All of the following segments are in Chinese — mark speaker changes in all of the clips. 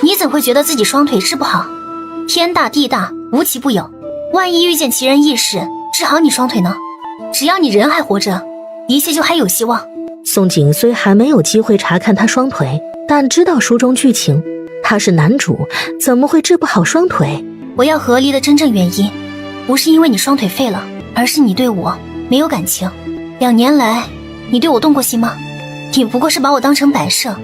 Speaker 1: 你怎会觉得自己双腿治不好？天大地大，无奇不有，万一遇见奇人异事，治好你双腿呢？只要你人还活着，一切就还有希望。
Speaker 2: 宋景虽还没有机会查看他双腿，但知道书中剧情，他是男主，怎么会治不好双腿？
Speaker 1: 我要和离的真正原因，不是因为你双腿废了，而是你对我没有感情。2年来，你对我动过心吗？你不过是把我当成摆设，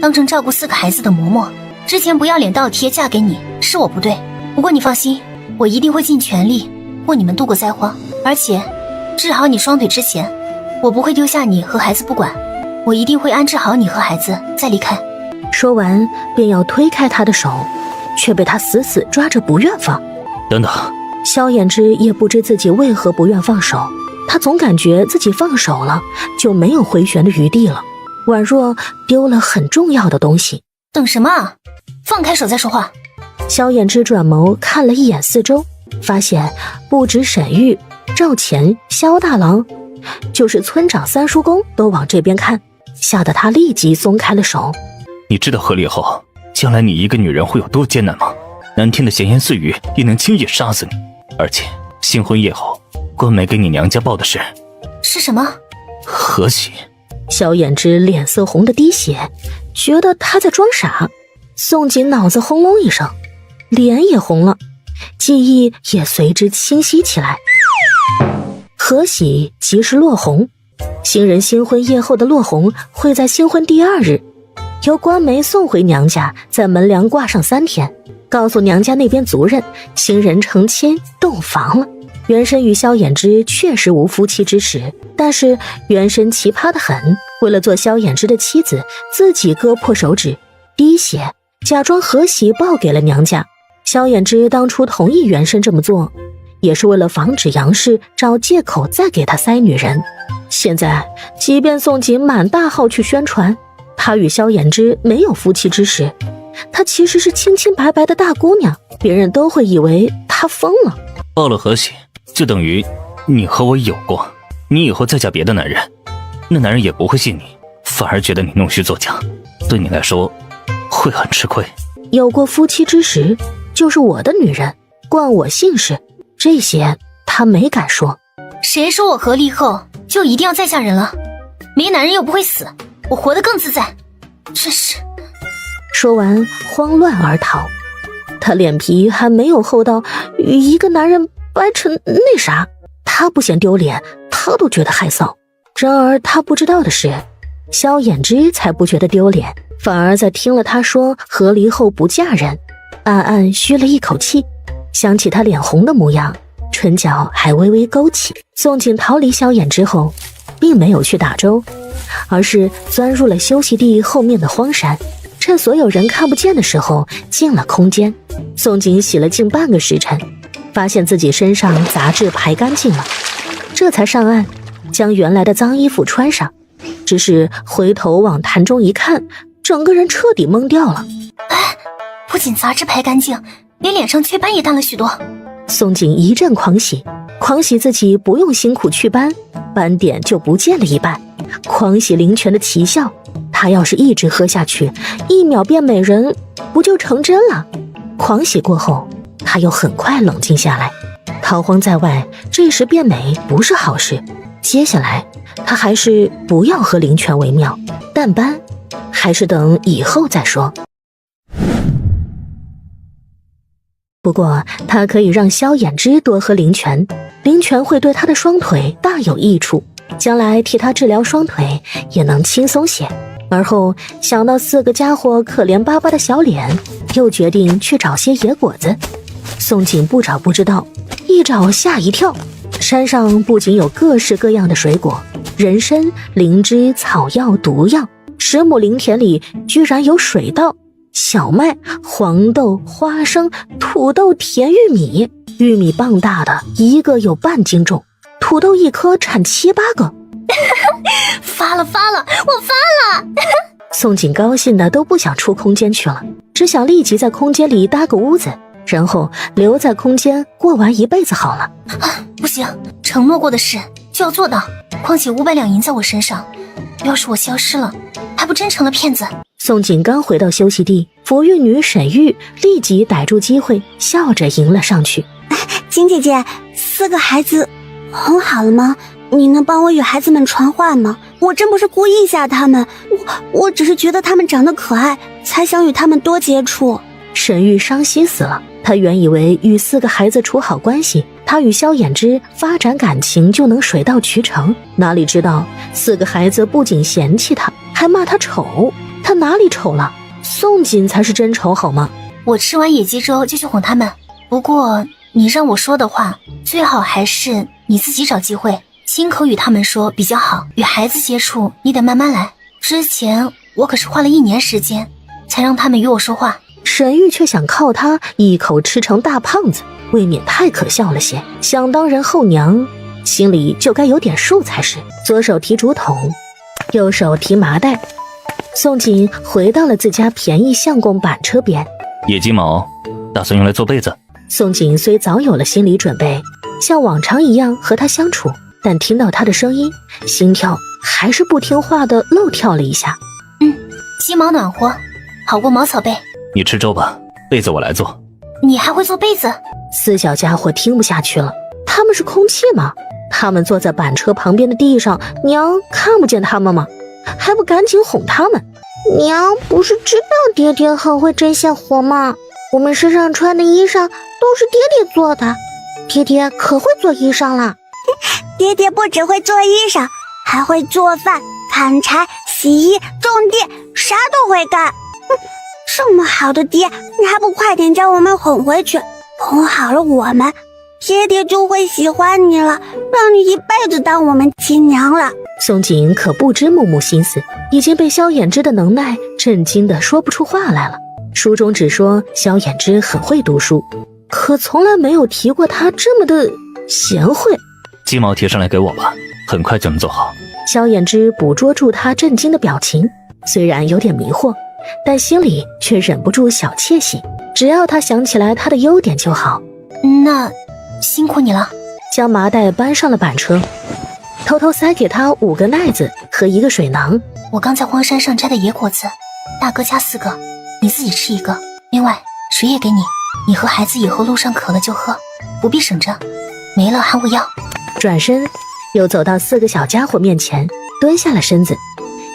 Speaker 1: 当成照顾4个孩子的嬷嬷。之前不要脸倒贴嫁给你，是我不对。不过你放心，我一定会尽全力为你们度过灾荒，而且治好你双腿之前，我不会丢下你和孩子不管，我一定会安置好你和孩子再离开。
Speaker 2: 说完便要推开他的手，却被他死死抓着不愿放。
Speaker 3: 等等，
Speaker 2: 萧衍之也不知自己为何不愿放手，他总感觉自己放手了就没有回旋的余地了，宛若丢了很重要的东西。
Speaker 1: 等什么啊？放开手再说话。
Speaker 2: 萧衍之转眸看了一眼四周，发现不止沈玉、赵钱、萧大郎，就是村长三叔公都往这边看，吓得他立即松开了手。
Speaker 3: 你知道和离后将来你一个女人会有多艰难吗？难听的闲言碎语也能轻易杀死你。而且新婚夜后官媒给你娘家报的是
Speaker 1: 什么？
Speaker 3: 和喜。
Speaker 2: 萧衍之脸色红的滴血，觉得他在装傻。宋锦脑子轰隆一声，脸也红了，记忆也随之清晰起来。和喜即是落红，新人新婚夜后的落红会在新婚第2日由官媒送回娘家，在门梁挂上3天，告诉娘家那边族人新人成亲洞房了。原身与萧衍之确实无夫妻之实，但是原身奇葩得很，为了做萧衍之的妻子，自己割破手指滴血，假装和喜报给了娘家。萧衍之当初同意原身这么做，也是为了防止杨氏找借口再给他塞女人。现在即便宋锦满大号去宣传他与萧衍之没有夫妻之实，他其实是清清白白的大姑娘，别人都会以为他疯了。
Speaker 3: 报了和喜就等于你和我有过，你以后再嫁别的男人，那男人也不会信你，反而觉得你弄虚作假，对你来说会很吃亏。
Speaker 2: 有过夫妻之实就是我的女人，冠我姓氏，这些他没敢说。
Speaker 1: 谁说我和离后就一定要再嫁人了？没男人又不会死，我活得更自在。真是。
Speaker 2: 说完慌乱而逃。他脸皮还没有厚到与一个男人掰成那啥，他不嫌丢脸，他都觉得害臊。然而他不知道的是，萧衍之才不觉得丢脸，反而在听了他说和离后不嫁人，暗暗吁了一口气，想起他脸红的模样，唇角还微微勾起。宋景逃离萧衍之后并没有去打粥，而是钻入了休息地后面的荒山，趁所有人看不见的时候进了空间。宋景洗了近半个时辰，发现自己身上杂质排干净了，这才上岸将原来的脏衣服穿上，只是回头往坛中一看，整个人彻底懵掉了。
Speaker 1: 不仅杂质排干净，连脸上雀斑也淡了许多。
Speaker 2: 宋景一阵狂喜，狂喜自己不用辛苦祛斑，斑点就不见了一半，狂喜灵泉的奇效，他要是一直喝下去，1秒变美人不就成真了？狂喜过后他又很快冷静下来，逃荒在外，这时变美不是好事，接下来他还是不要喝灵泉为妙，淡斑还是等以后再说。不过他可以让萧衍之多喝灵泉，灵泉会对他的双腿大有益处，将来替他治疗双腿也能轻松些。而后想到4个家伙可怜巴巴的小脸，又决定去找些野果子。宋景不找不知道，一找吓一跳，山上不仅有各式各样的水果，人参、灵芝、草药、毒药，10亩灵田里居然有水稻、小麦、黄豆、花生、土豆、甜玉米，玉米棒大的一个有半斤重，土豆一颗产7、8个。
Speaker 1: 发了，我发了！
Speaker 2: 宋景高兴的都不想出空间去了，只想立即在空间里搭个屋子，然后留在空间过完一辈子好了。
Speaker 1: 不行，承诺过的事就要做到，况且500两银在我身上，要是我消失了，还不真成了骗子？
Speaker 2: 宋锦刚回到休息地，抚育女沈玉立即逮住机会，笑着迎了上去。
Speaker 4: 金姐姐，4个孩子哄好了吗？你能帮我与孩子们传话吗？我真不是故意吓他们，我只是觉得他们长得可爱，才想与他们多接触。
Speaker 2: 沈玉伤心死了，她原以为与4个孩子处好关系，她与萧衍之发展感情就能水到渠成，哪里知道4个孩子不仅嫌弃她，还骂她丑。她哪里丑了？宋锦才是真丑好吗？
Speaker 1: 我吃完野鸡粥就去哄他们，不过你让我说的话，最好还是你自己找机会亲口与他们说比较好。与孩子接触你得慢慢来，之前我可是花了1年时间才让他们与我说话。
Speaker 2: 沈玉却想靠他一口吃成大胖子，未免太可笑了些。想当人后娘，心里就该有点数才是。左手提竹筒，右手提麻袋，宋锦回到了自家便宜相公板车边。
Speaker 3: 野鸡毛打算用来做被子。
Speaker 2: 宋锦虽早有了心理准备，像往常一样和他相处，但听到他的声音，心跳还是不听话的漏跳了一下。
Speaker 1: 鸡毛暖和，好过茅草被。
Speaker 3: 你吃粥吧，被子我来做。
Speaker 1: 你还会做被子
Speaker 2: ？4小家伙听不下去了，他们是空气吗？他们坐在板车旁边的地上，娘看不见他们吗？还不赶紧哄他们？
Speaker 4: 娘不是知道爹爹很会针线活吗？我们身上穿的衣裳都是爹爹做的，爹爹可会做衣裳了。爹爹不只会做衣裳，还会做饭、砍柴、洗衣、种地，啥都会干。这么好的爹，你还不快点将我们哄回去？哄好了我们，爹爹就会喜欢你了，让你一辈子当我们亲娘了。
Speaker 2: 宋锦可不知木木心思，已经被萧衍之的能耐震惊得说不出话来了。书中只说萧衍之很会读书，可从来没有提过他这么的贤惠。
Speaker 3: 鸡毛提上来给我吧，很快就能做好。
Speaker 2: 萧衍之捕捉住他震惊的表情，虽然有点迷惑，但心里却忍不住小窃喜，只要他想起来他的优点就好。
Speaker 1: 那辛苦你了。
Speaker 2: 将麻袋搬上了板车，偷偷塞给他5个奈子和1个水囊。
Speaker 1: 我刚在荒山上摘的野果子，大哥家4个，你自己吃1个，另外水也给你，你和孩子以后路上渴了就喝，不必省着，没了喊我要。
Speaker 2: 转身又走到4个小家伙面前，蹲下了身子。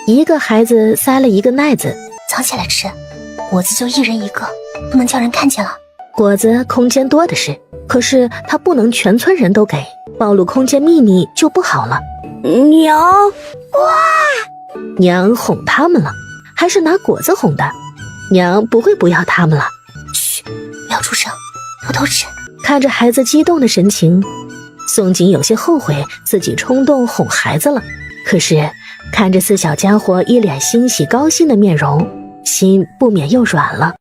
Speaker 2: 1个孩子塞了1个奈子，
Speaker 1: 藏起来吃，果子就1人1个，不能叫人看见了。
Speaker 2: 果子空间多的是，可是他不能全村人都给，暴露空间秘密就不好了。
Speaker 4: 娘，哇！
Speaker 2: 娘哄他们了，还是拿果子哄的。娘不会不要他们了。
Speaker 1: 嘘，不要出声，偷偷吃。
Speaker 2: 看着孩子激动的神情，宋锦有些后悔自己冲动哄孩子了。可是看着4小家伙一脸欣喜高兴的面容，心不免又软了。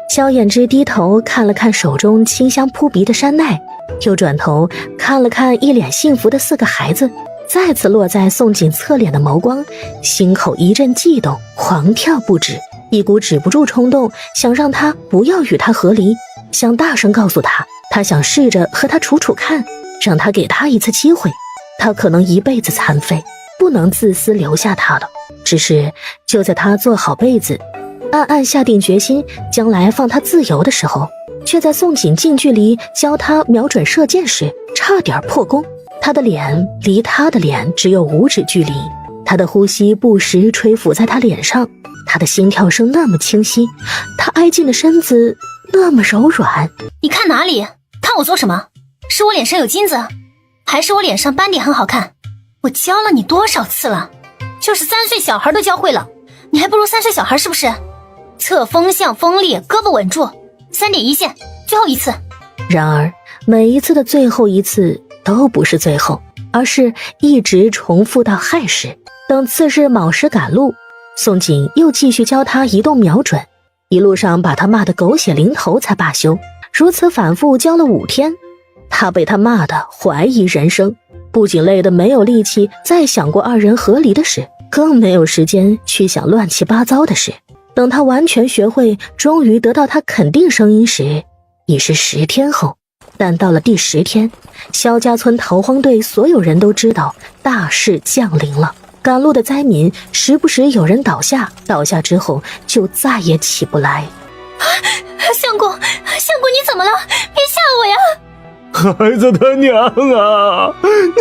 Speaker 2: 萧衍之低头看了看手中清香扑鼻的山奈，又转头看了看一脸幸福的4个孩子，再次落在宋锦侧脸的眸光，心口一阵悸动，狂跳不止，一股止不住冲动，想让他不要与他和离，想大声告诉他，他想试着和他处处看，让他给他一次机会，他可能一辈子残废，不能自私留下他了。只是就在他做好被子，暗暗下定决心将来放他自由的时候，却在宋锦近距离教他瞄准射箭时差点破功。他的脸离他的脸只有5指距离，他的呼吸不时吹拂在他脸上，他的心跳声那么清晰，他挨近的身子那么柔软。
Speaker 1: 你看哪里？看我做什么？是我脸上有金子，还是我脸上斑点很好看？我教了你多少次了，就是3岁小孩都教会了，你还不如3岁小孩是不是？侧风向风力，胳膊稳住，3点一线，最后一次。
Speaker 2: 然而每一次的最后一次都不是最后，而是一直重复到亥时。等次日卯时赶路，宋锦又继续教他移动瞄准，一路上把他骂得狗血淋头才罢休。如此反复教了5天，他被他骂得怀疑人生，不仅累得没有力气再想过2人和离的事，更没有时间去想乱七八糟的事。等他完全学会，终于得到他肯定声音时，已是10天后。但到了第10天，萧家村逃荒队所有人都知道大事降临了。赶路的灾民时不时有人倒下，倒下之后就再也起不来。
Speaker 1: 相公，你怎么了？别吓我呀！
Speaker 5: 孩子的娘啊，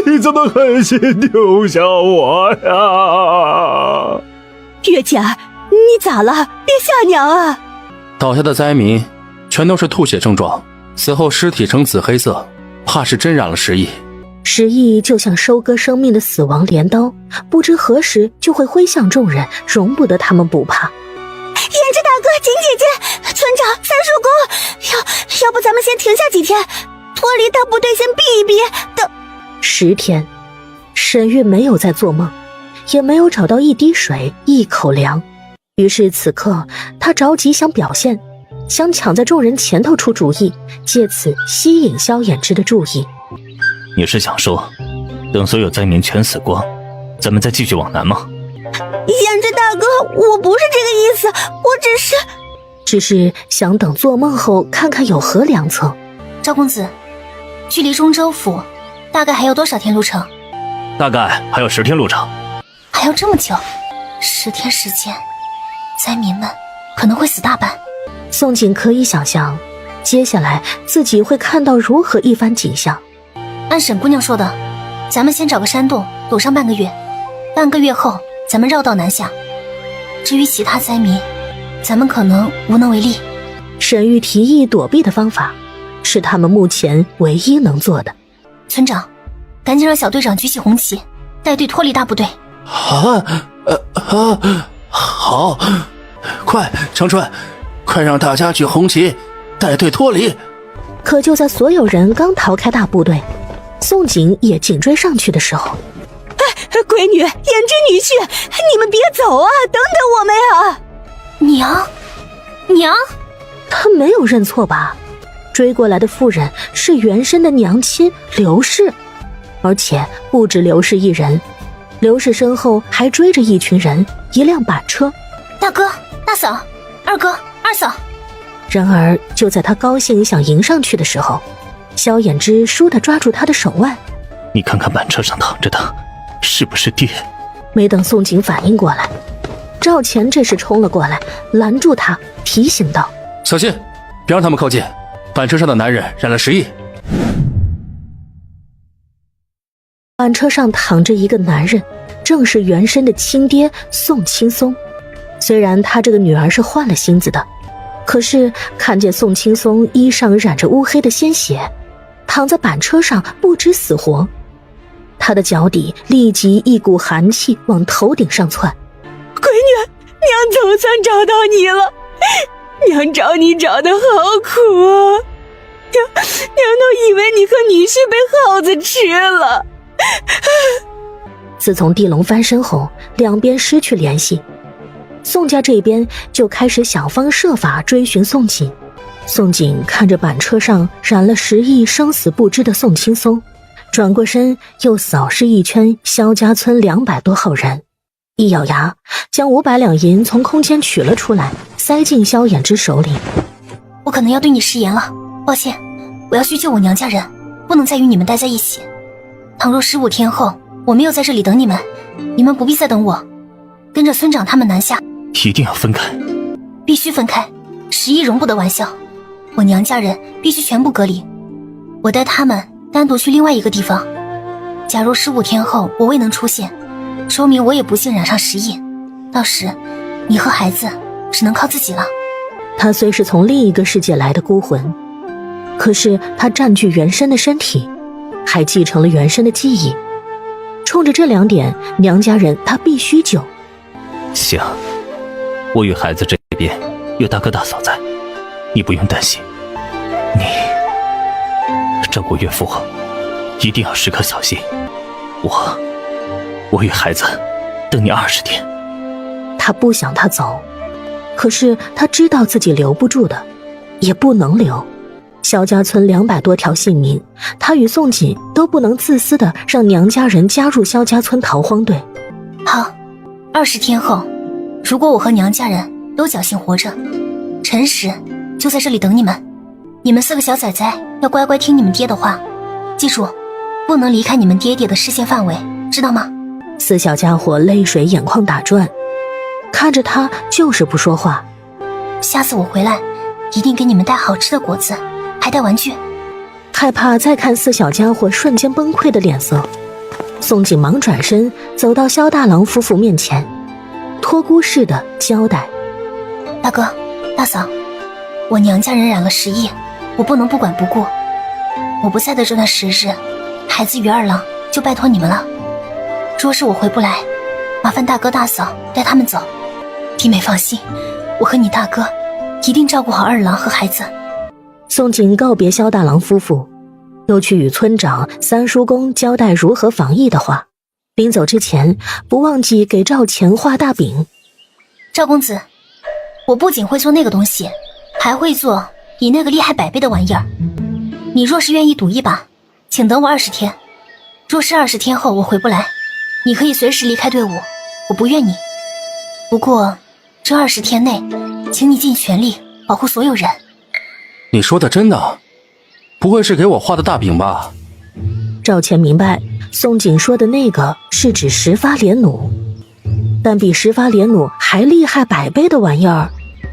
Speaker 5: 你怎么狠心丢下我呀？
Speaker 6: 月姐，你咋了？别吓娘啊！
Speaker 7: 倒下的灾民全都是吐血症状，死后尸体呈紫黑色，怕是真染了食疫。
Speaker 2: 食疫就像收割生命的死亡镰刀，不知何时就会挥向众人，容不得他们不怕。
Speaker 4: 胭脂大哥，锦姐姐，村长，三叔公，要不咱们先停下几天，脱离大部队先避一避。等
Speaker 2: 10天，沈玉没有在做梦，也没有找到一滴水一口粮，于是此刻他着急想表现，想抢在众人前头出主意，借此吸引萧衍之的注意。
Speaker 3: 你是想说，等所有灾民全死光，咱们再继续往南吗？
Speaker 4: 胭脂大哥，我不是这个意思，我
Speaker 2: 只是想等做梦后看看有何良策。
Speaker 1: 赵公子，距离中州府大概还有多少天路程？
Speaker 3: 大概还有10天路程。
Speaker 1: 还要这么久？10天时间，灾民们可能会死大半。
Speaker 2: 宋锦可以想象，接下来自己会看到如何一番景象。
Speaker 1: 按沈姑娘说的，咱们先找个山洞躲上半个月，半个月后咱们绕道南下。至于其他灾民，咱们可能无能为力。
Speaker 2: 沈玉提议躲避的方法，是他们目前唯一能做的。
Speaker 1: 村长，赶紧让小队长举起红旗，带队脱离大部队。
Speaker 7: 好，快，程川，快让大家举红旗，带队脱离。
Speaker 2: 可就在所有人刚逃开大部队，宋锦也紧追上去的时候，
Speaker 6: 闺女，胭脂女婿，你们别走啊，等等我们啊！
Speaker 1: 娘，
Speaker 2: 他没有认错吧？追过来的妇人是原身的娘亲刘氏，而且不止刘氏一人，刘氏身后还追着一群人，一辆板车。
Speaker 1: 大哥、大嫂、二哥、二嫂。
Speaker 2: 然而就在他高兴想迎上去的时候，萧衍之倏地抓住他的手腕。
Speaker 3: 你看看板车上躺着的是不是爹？
Speaker 2: 没等宋锦反应过来，赵钱这时冲了过来，拦住他，提醒道：
Speaker 7: 小心，别让他们靠近，板车上的男人染了食疫。
Speaker 2: 板车上躺着一个男人，正是原身的亲爹宋青松。虽然他这个女儿是换了心思的，可是看见宋青松衣上染着乌黑的鲜血，躺在板车上不知死活，他的脚底立即一股寒气往头顶上窜。
Speaker 6: 闺女，娘总算找到你了，娘找你找得好苦啊！娘都以为你和女婿被耗子吃了。
Speaker 2: 自从地龙翻身后，两边失去联系，宋家这边就开始想方设法追寻宋锦。宋锦看着板车上染了食疫生死不知的宋青松，转过身又扫视一圈萧家村200多号人，一咬牙将500两银从空间取了出来，塞进萧衍之手里。
Speaker 1: 我可能要对你食言了，抱歉，我要去救我娘家人，不能再与你们待在一起。倘若15天后我没有在这里等你们，你们不必再等我，跟着村长他们南下。
Speaker 3: 一定要分开，
Speaker 1: 必须分开，食疫容不得玩笑。我娘家人必须全部隔离，我带他们单独去另外一个地方。假如15天后我未能出现，说明我也不幸染上食疫，到时你和孩子只能靠自己了。
Speaker 2: 他虽是从另一个世界来的孤魂，可是他占据原身的身体，还继承了原身的记忆。冲着这2点，娘家人他必须救。
Speaker 3: 行，我与孩子这边有大哥大嫂在，你不用担心。你照顾岳父一定要时刻小心。我与孩子等你20天。
Speaker 2: 他不想他走，可是他知道自己留不住的，也不能留。萧家村200多条性命，他与宋锦都不能自私的让娘家人加入萧家村逃荒队。
Speaker 1: 好，20天后，如果我和娘家人都侥幸活着，辰时就在这里等你们。你们4个小崽崽要乖乖听你们爹的话，记住，不能离开你们爹爹的视线范围，知道吗？
Speaker 2: 四小家伙泪水眼眶打转，看着他就是不说话。
Speaker 1: 下次我回来一定给你们带好吃的果子，还带玩具。
Speaker 2: 害怕再看四小家伙瞬间崩溃的脸色，宋锦忙转身走到萧大郎夫妇面前，托孤似的交代：
Speaker 1: 大哥大嫂，我娘家人染了10疫，我不能不管不顾。我不在的这段时日，孩子与二郎就拜托你们了。若是我回不来，麻烦大哥大嫂带他们走。弟妹放心，我和你大哥一定照顾好二郎和孩子。
Speaker 2: 宋锦告别萧大郎夫妇，又去与村长、三叔公交代如何防疫的话。临走之前，不忘记给赵钱画大饼。
Speaker 1: 赵公子，我不仅会做那个东西，还会做比那个厉害100倍的玩意儿。你若是愿意赌一把，请等我20天。若是20天后我回不来，你可以随时离开队伍，我不怨你。不过这20天内，请你尽全力保护所有人。
Speaker 7: 你说的真的？不会是给我画的大饼吧？
Speaker 2: 赵钱明白宋锦说的那个是指10发连弩，但比10发连弩还厉害100倍的玩意儿，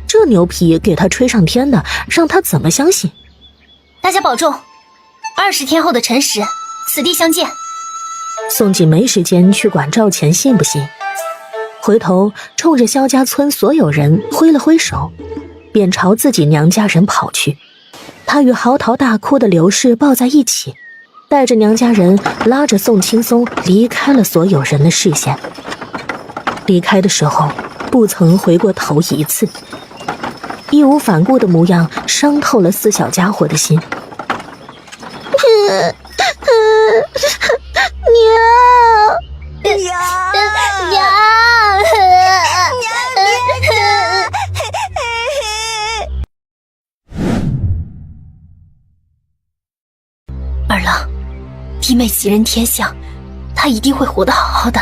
Speaker 2: 这牛皮给他吹上天的，让他怎么相信？
Speaker 1: 大家保重，20天后的辰时，此地相见。
Speaker 2: 宋锦没时间去管赵钱信不信，回头冲着萧家村所有人挥了挥手，便朝自己娘家人跑去。他与嚎啕大哭的刘氏抱在一起，带着娘家人拉着宋青松离开了所有人的视线。离开的时候不曾回过头一次，义无反顾的模样伤透了四小家伙的心。
Speaker 1: 二郎，弟妹吉人天相，她一定会活得好好的。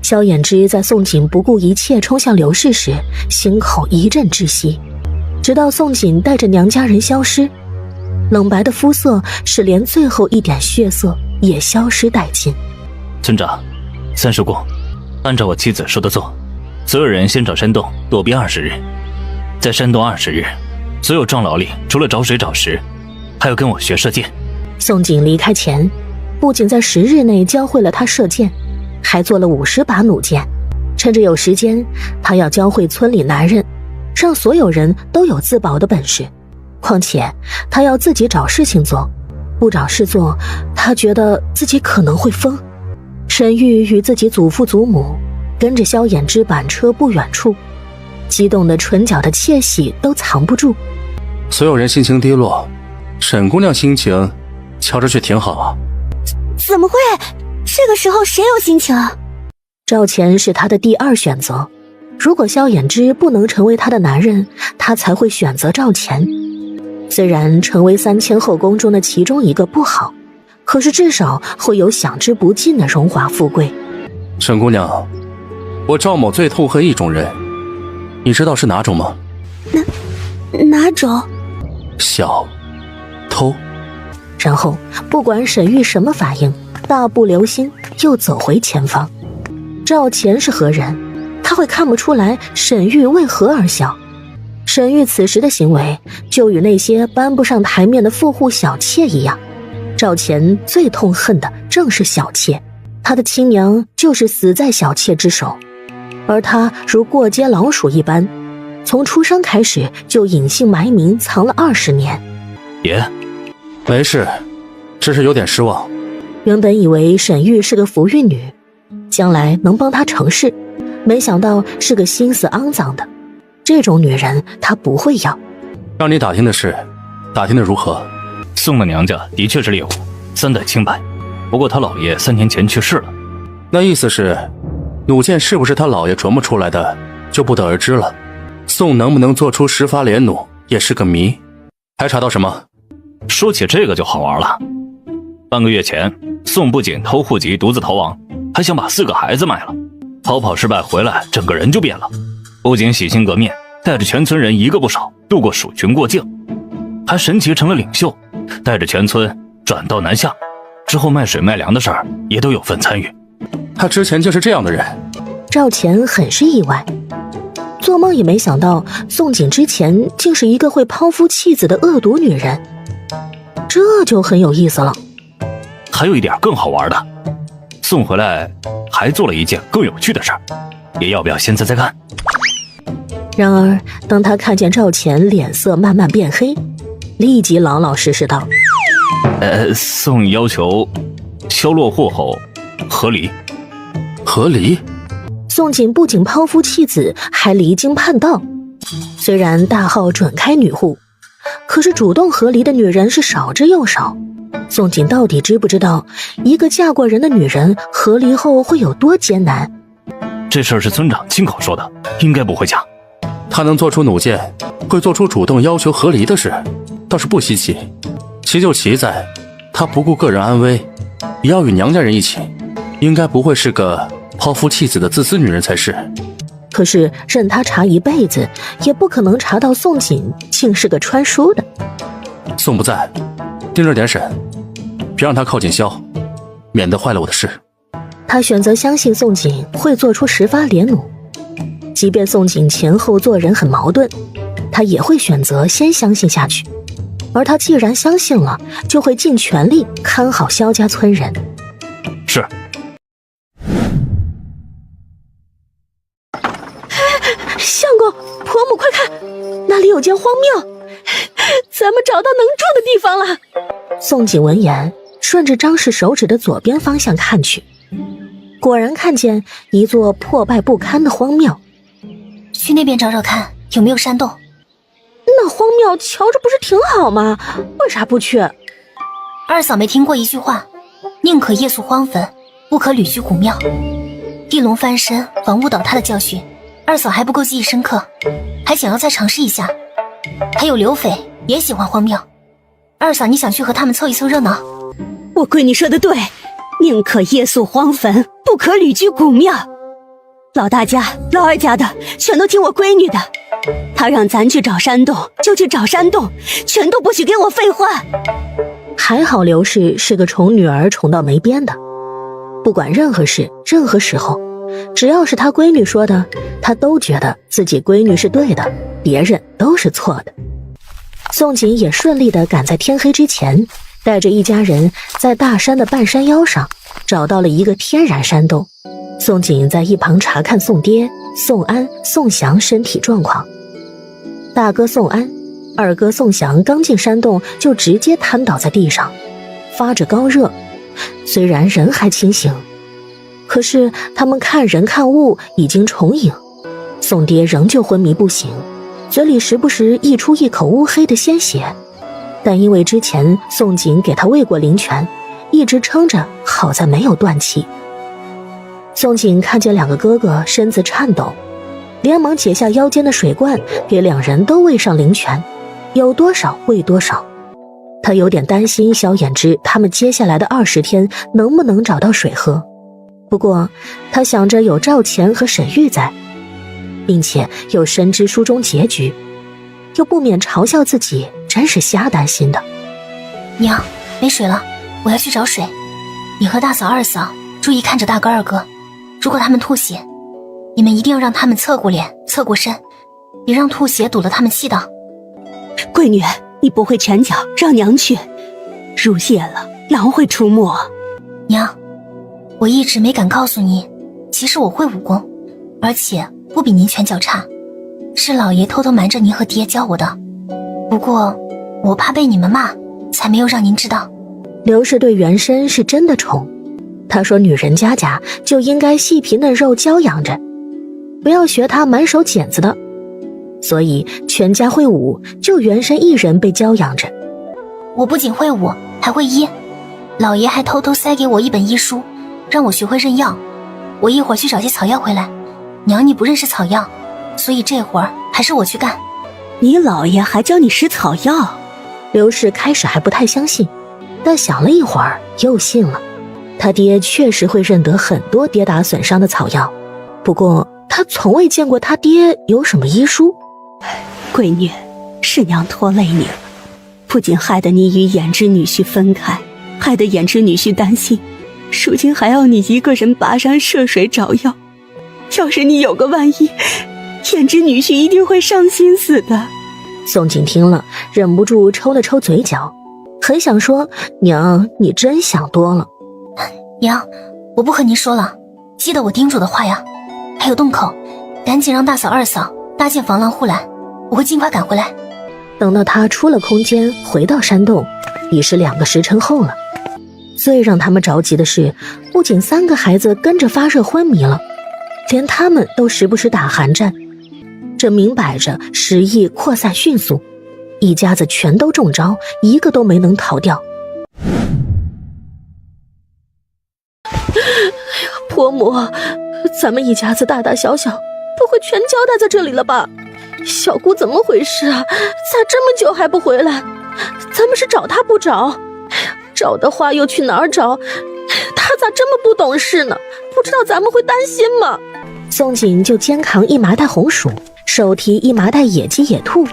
Speaker 2: 萧衍之在宋锦不顾一切冲向刘氏时，心口一阵窒息，直到宋锦带着娘家人消失，冷白的肤色使连最后一点血色也消失殆尽。
Speaker 3: 村长，三叔公，按照我妻子说的做，所有人先找山洞躲避20日，在山洞20日，所有壮劳力除了找水找食，还要跟我学射箭。
Speaker 2: 宋锦离开前，不仅在10日内教会了他射箭，还做了50把弩箭。趁着有时间，他要教会村里男人，让所有人都有自保的本事。况且他要自己找事情做，不找事做，他觉得自己可能会疯。沈玉与自己祖父祖母跟着萧衍之板车不远处，激动的唇角的窃喜都藏不住。
Speaker 7: 所有人心情低落，沈姑娘心情瞧着却挺好啊。
Speaker 4: 怎么会？这个时候谁有心情啊？
Speaker 2: 赵钱是他的第2选择，如果萧衍之不能成为他的男人，他才会选择赵钱。虽然成为3000后宫中的其中一个不好，可是至少会有享之不尽的荣华富贵。
Speaker 7: 沈姑娘，我赵某最痛恨一种人，你知道是哪种吗？
Speaker 4: 哪种？
Speaker 7: 小偷。
Speaker 2: 然后不管沈玉什么反应，大步流星又走回前方。赵钱是何人？他会看不出来沈玉为何而笑。沈玉此时的行为就与那些搬不上台面的富户小妾一样。赵钱最痛恨的正是小妾，他的亲娘就是死在小妾之手，而他如过街老鼠一般，从出生开始就隐姓埋名藏了20年。
Speaker 3: 爷，
Speaker 7: 没事，只是有点失望。
Speaker 2: 原本以为沈玉是个福运女，将来能帮他成事，没想到是个心思肮脏的。这种女人他不会要。
Speaker 7: 让你打听的事，打听的如何？
Speaker 3: 宋的娘家的确是猎户，3代清白，不过他姥爷3年前去世了。
Speaker 7: 那意思是，弩箭是不是他姥爷琢磨出来的，就不得而知了。宋能不能做出10发连弩，也是个谜。还查到什么？
Speaker 3: 说起这个就好玩了。半个月前，宋不仅偷户籍独自逃亡，还想把4个孩子卖了。逃跑失败回来，整个人就变了，不仅洗心革面，带着全村人一个不少渡过蜀郡过境，还神奇成了领袖，带着全村转到南下，之后卖水卖粮的事儿也都有份参与。
Speaker 7: 他之前就是这样的人。
Speaker 2: 赵钱很是意外，做梦也没想到宋锦之前竟是一个会抛夫弃子的恶毒女人，这就很有意思了。
Speaker 3: 还有一点更好玩的，送回来还做了一件更有趣的事儿，也要不要现在再看？
Speaker 2: 然而当他看见赵钱脸色慢慢变黑，立即老老实实道：
Speaker 3: 宋要求销落户后和离。
Speaker 7: 和离？
Speaker 2: 宋锦不仅抛夫弃子，还离经叛道。虽然大号准开女户，可是主动和离的女人是少之又少。宋锦到底知不知道一个嫁过人的女人和离后会有多艰难？
Speaker 3: 这事儿是村长亲口说的，应该不会假。
Speaker 7: 他能做出弩箭，会做出主动要求和离的事，倒是不稀奇。奇就奇在他不顾个人安危，也要与娘家人一起，应该不会是个抛夫弃子的自私女人才是。
Speaker 2: 可是任他查一辈子，也不可能查到宋锦竟是个穿书的。
Speaker 7: 宋不在，盯着点审，别让他靠近萧，免得坏了我的事。
Speaker 2: 他选择相信宋锦会做出10发连弩，即便宋锦前后做人很矛盾，他也会选择先相信下去。而他既然相信了，就会尽全力看好萧家村人。
Speaker 3: 是。
Speaker 2: 相公，婆母快看，那里有间荒庙，咱们找到能住的地方了。宋锦闻言，顺着张氏手指的左边方向看去，果然看见一座破败不堪的荒庙。
Speaker 1: 去那边找找看，有没有山洞？
Speaker 2: 那荒庙瞧着不是挺好吗？为啥不去？
Speaker 1: 二嫂没听过一句话，宁可夜宿荒坟，不可旅居古庙。地龙翻身，房屋倒塌的教训，二嫂还不够记忆深刻，还想要再尝试一下。还有刘匪也喜欢荒庙，二嫂你想去和他们凑一凑热闹？
Speaker 6: 我闺女说的对，宁可夜宿荒坟，不可旅居古庙。老大家、老二家的全都听我闺女的，她让咱去找山洞就去找山洞，全都不许给我废话。
Speaker 2: 还好刘氏是个宠女儿宠到没边的，不管任何事任何时候，只要是她闺女说的，她都觉得自己闺女是对的，别人都是错的。宋锦也顺利地赶在天黑之前，带着一家人在大山的半山腰上找到了一个天然山洞。宋锦在一旁查看宋爹、宋安、宋祥身体状况。大哥宋安、二哥宋祥刚进山洞就直接瘫倒在地上，发着高热。虽然人还清醒，可是他们看人看物已经重影。宋爹仍旧昏迷不醒，嘴里时不时溢出一口乌黑的鲜血，但因为之前宋锦给他喂过灵泉，一直撑着，好在没有断气。宋锦看见两个哥哥身子颤抖，连忙解下腰间的水罐，给两人都喂上灵泉，有多少喂多少。他有点担心萧衍之他们接下来的20天能不能找到水喝，不过他想着有赵钱和沈玉在，并且又深知书中结局，又不免嘲笑自己真是瞎担心的。
Speaker 1: 娘，没水了，我要去找水。你和大嫂、二嫂注意看着大哥、二哥，如果他们吐血，你们一定要让他们侧过脸、侧过身，别让吐血堵了他们气道。
Speaker 6: 闺女，你不会拳脚，让娘去。入夜了，狼会出没。
Speaker 1: 娘，我一直没敢告诉你，其实我会武功，而且不比您拳脚差，是老爷偷偷瞒着您和爹教我的。不过我怕被你们骂，才没有让您知道。
Speaker 2: 刘氏对原身是真的宠，他说女人家家就应该细皮嫩肉娇养着，不要学他满手茧子的，所以全家会武，就原身一人被娇养着。
Speaker 1: 我不仅会武，还会医，老爷还偷偷塞给我一本医书，让我学会认药。我一会儿去找些草药回来。娘，你不认识草药，所以这会儿还是我去干。
Speaker 6: 你老爷还教你识草药？
Speaker 2: 刘氏开始还不太相信，但想了一会儿又信了。他爹确实会认得很多跌打损伤的草药，不过他从未见过他爹有什么医书。
Speaker 6: 闺女，是娘拖累你了，不仅害得你与衍之女婿分开，害得衍之女婿担心，如今还要你一个人跋山涉水找药，要是你有个万一，胭脂女婿一定会伤心死的。
Speaker 2: 宋锦听了，忍不住抽了抽嘴角，很想说：“娘，你真想多了。”
Speaker 1: 娘，我不和您说了，记得我叮嘱的话呀。还有洞口，赶紧让大嫂、二嫂搭建防狼护栏，我会尽快赶回来。
Speaker 2: 等到他出了空间，回到山洞，已是2个时辰后了。最让他们着急的是，不仅3个孩子跟着发热昏迷了，连他们都时不时打寒战，这明摆着时疫扩散迅速，一家子全都中招，一个都没能逃掉。婆母，咱们一家子大大小小不会全交代在这里了吧？小姑怎么回事啊？咋这么久还不回来？咱们是找她不找？找的话又去哪儿找？她咋这么不懂事呢？不知道咱们会担心吗？宋锦就肩扛1麻袋红薯，手提1麻袋野鸡野兔，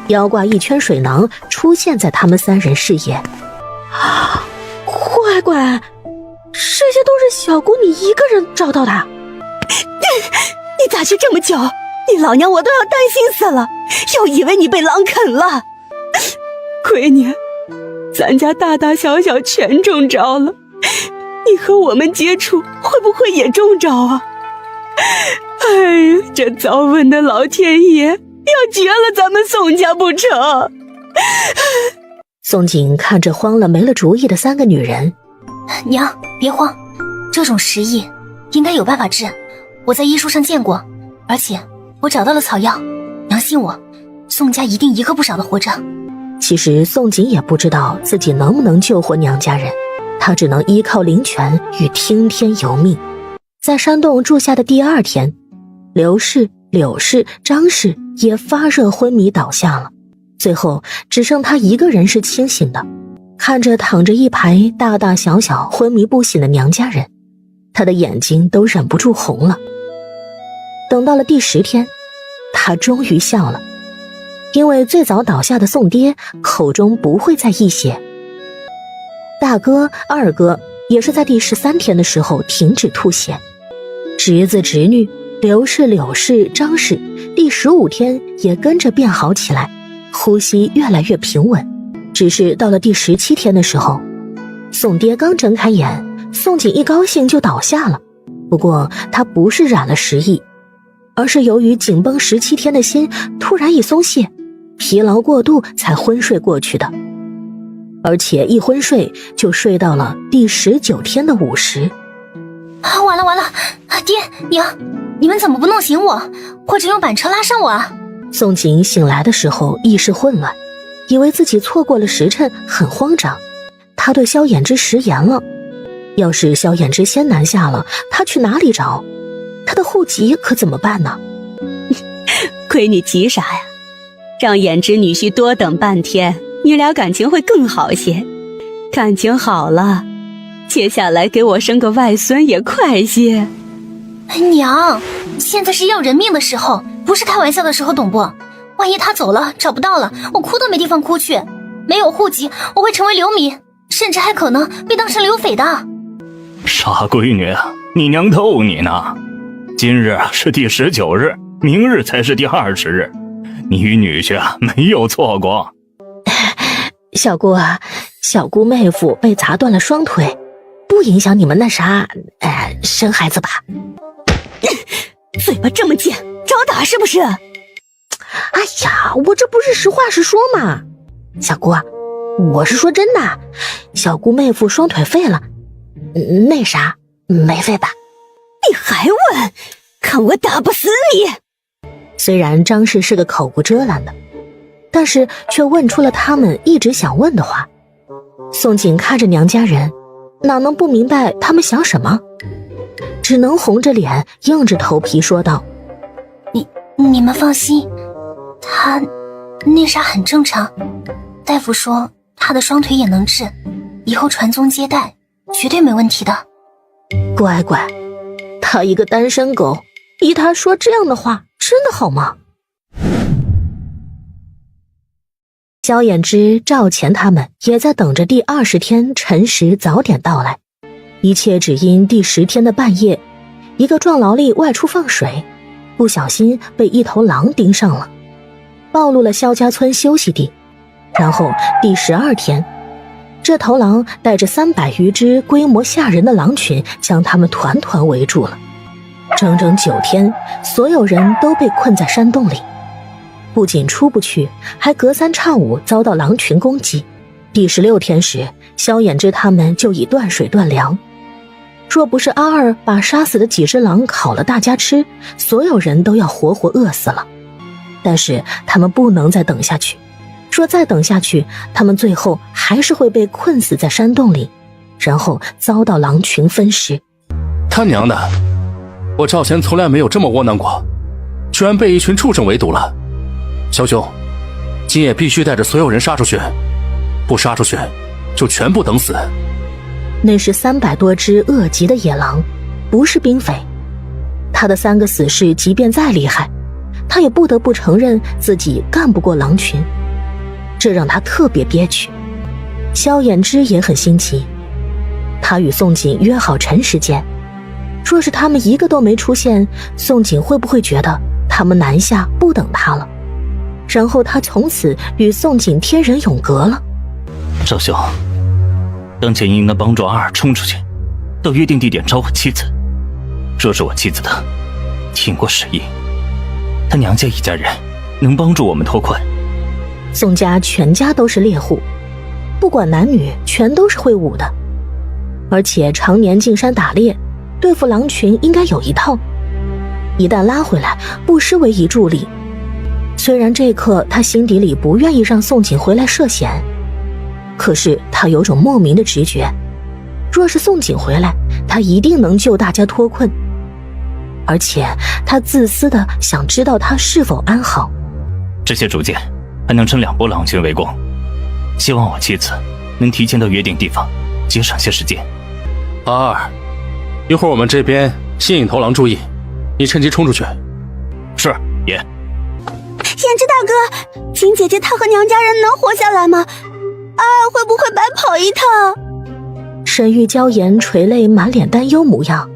Speaker 2: 腰挂1圈水囊，出现在他们3人视野。乖乖，这些都是小姑你一个人找到的？
Speaker 6: 你咋去这么久？你老娘我都要担心死了，又以为你被狼啃了。闺女，咱家大大小小全中招了，你和我们接触会不会也中招啊？哎呀，这早问的老天爷要绝了咱们宋家不成？
Speaker 2: 宋锦看着慌了没了主意的3个女人，
Speaker 1: 娘别慌，这种时疫应该有办法治，我在医书上见过，而且我找到了草药，娘信我，宋家一定一个不少的活着。
Speaker 2: 其实宋锦也不知道自己能不能救活娘家人，他只能依靠灵泉与听天由命。在山洞住下的第2天，刘氏、柳氏、张氏也发热昏迷倒下了，最后只剩他一个人是清醒的。看着躺着一排大大小小昏迷不醒的娘家人，他的眼睛都忍不住红了。等到了第10天，他终于笑了，因为最早倒下的宋爹口中不会再溢血。大哥、二哥也是在第13天的时候停止吐血，侄子侄女刘氏、柳氏、张氏第15天也跟着变好起来，呼吸越来越平稳。只是到了第17天的时候，宋爹刚睁开眼，宋锦一高兴就倒下了。不过他不是染了时疫，而是由于紧绷17天的心突然一松懈，疲劳过度才昏睡过去的，而且一昏睡就睡到了第19天的午时。
Speaker 1: 完了完了，爹娘，你们怎么不弄醒我，或者用板车拉上我啊？
Speaker 2: 宋锦醒来的时候意识混乱，以为自己错过了时辰，很慌张。他对萧衍之食言了，要是萧衍之先南下了，他去哪里找？他的户籍可怎么办呢？
Speaker 6: 闺女急啥呀？让衍之女婿多等半天，你俩感情会更好些。感情好了，接下来给我生个外孙也快些。
Speaker 1: 娘，现在是要人命的时候，不是开玩笑的时候，懂不？万一他走了，找不到了，我哭都没地方哭去。没有户籍，我会成为流民，甚至还可能被当成流匪的。
Speaker 3: 傻闺女啊，你娘逗你呢。今日是第19日，明日才是第20日，你与女婿没有错过。
Speaker 2: 小姑啊，小姑妹夫被砸断了双腿，不影响你们那啥，生孩子吧。
Speaker 6: 嘴巴这么贱，找打是不是？
Speaker 2: 哎呀，我这不是实话实说吗？小姑，我是说真的，小姑妹夫双腿废了，那啥没废吧？
Speaker 6: 你还问？看我打不死你！
Speaker 2: 虽然张氏是个口无遮拦的，但是却问出了他们一直想问的话。宋锦看着娘家人，哪能不明白他们想什么，只能红着脸硬着头皮说道：
Speaker 1: 你们放心，他那啥很正常，大夫说他的双腿也能治，以后传宗接代绝对没问题的。
Speaker 2: 乖乖，他一个单身狗，逼他说这样的话真的好吗？萧衍之、赵钱他们也在等着第20天辰时早点到来。一切只因第10天的半夜，一个壮劳力外出放水，不小心被一头狼盯上了，暴露了萧家村休息地。然后第12天，这头狼带着300余只规模吓人的狼群将他们团团围住了。整整9天，所有人都被困在山洞里，不仅出不去，还隔三差五遭到狼群攻击。第16天时，萧衍之他们就已断水断粮。若不是阿二把杀死的几只狼烤了大家吃，所有人都要活活饿死了。但是他们不能再等下去，若再等下去，他们最后还是会被困死在山洞里，然后遭到狼群分尸。
Speaker 7: 他娘的，我赵钱从来没有这么窝囊过，居然被一群畜生围堵了。萧兄，今夜必须带着所有人杀出去，不杀出去就全部等死。
Speaker 2: 那是300多只恶极的野狼，不是兵匪。他的3个死士即便再厉害，他也不得不承认自己干不过狼群，这让他特别憋屈。萧衍之也很心急，他与宋锦约好晨时间，若是他们一个都没出现，宋锦会不会觉得他们南下不等他了，然后他从此与宋锦天人永隔了？
Speaker 3: 赵兄，当前应该帮助阿二冲出去，到约定地点找我妻子。若是我妻子的，挺过10亿，他娘家一家人能帮助我们脱困。
Speaker 2: 宋家全家都是猎户，不管男女，全都是会武的，而且常年进山打猎，对付狼群应该有一套。一旦拉回来，不失为一助力。虽然这一刻他心底里不愿意让宋锦回来涉险，可是他有种莫名的直觉，若是宋锦回来，他一定能救大家脱困。而且他自私的想知道他是否安好。
Speaker 3: 这些竹箭还能趁2波狼群围攻，希望我妻子能提前到约定地方，节省些时间。
Speaker 7: 阿二，一会儿我们这边吸引头狼注意，你趁机冲出去。
Speaker 3: 是，爷。
Speaker 6: 衍之大哥，金姐姐她和娘家人能活下来吗？阿二会不会白跑一趟？
Speaker 2: 沈玉娇颜垂泪，满脸担忧模样，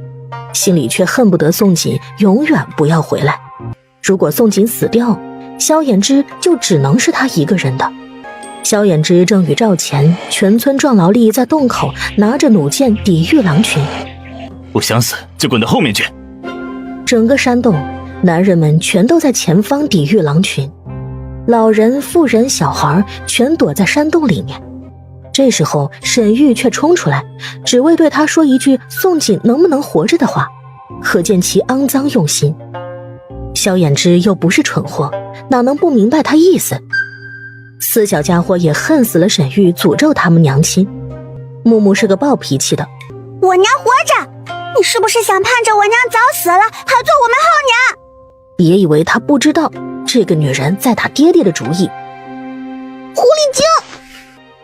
Speaker 2: 心里却恨不得宋锦永远不要回来。如果宋锦死掉，萧衍之就只能是他一个人的。萧衍之正与赵钱全村壮劳力在洞口拿着弩箭抵御狼群。
Speaker 3: 不想死就滚到后面去。
Speaker 2: 整个山洞，男人们全都在前方抵御狼群，老人、妇人、小孩全躲在山洞里面。这时候沈玉却冲出来，只为对他说一句宋锦能不能活着的话，可见其肮脏用心。萧衍之又不是蠢货，哪能不明白他意思？四小家伙也恨死了沈玉诅咒他们娘亲。木木是个暴脾气的，
Speaker 4: 我娘活着，你是不是想盼着我娘早死了，还做我们后娘？
Speaker 2: 别以为他不知道，这个女人在打爹爹的主意。
Speaker 4: 狐狸精！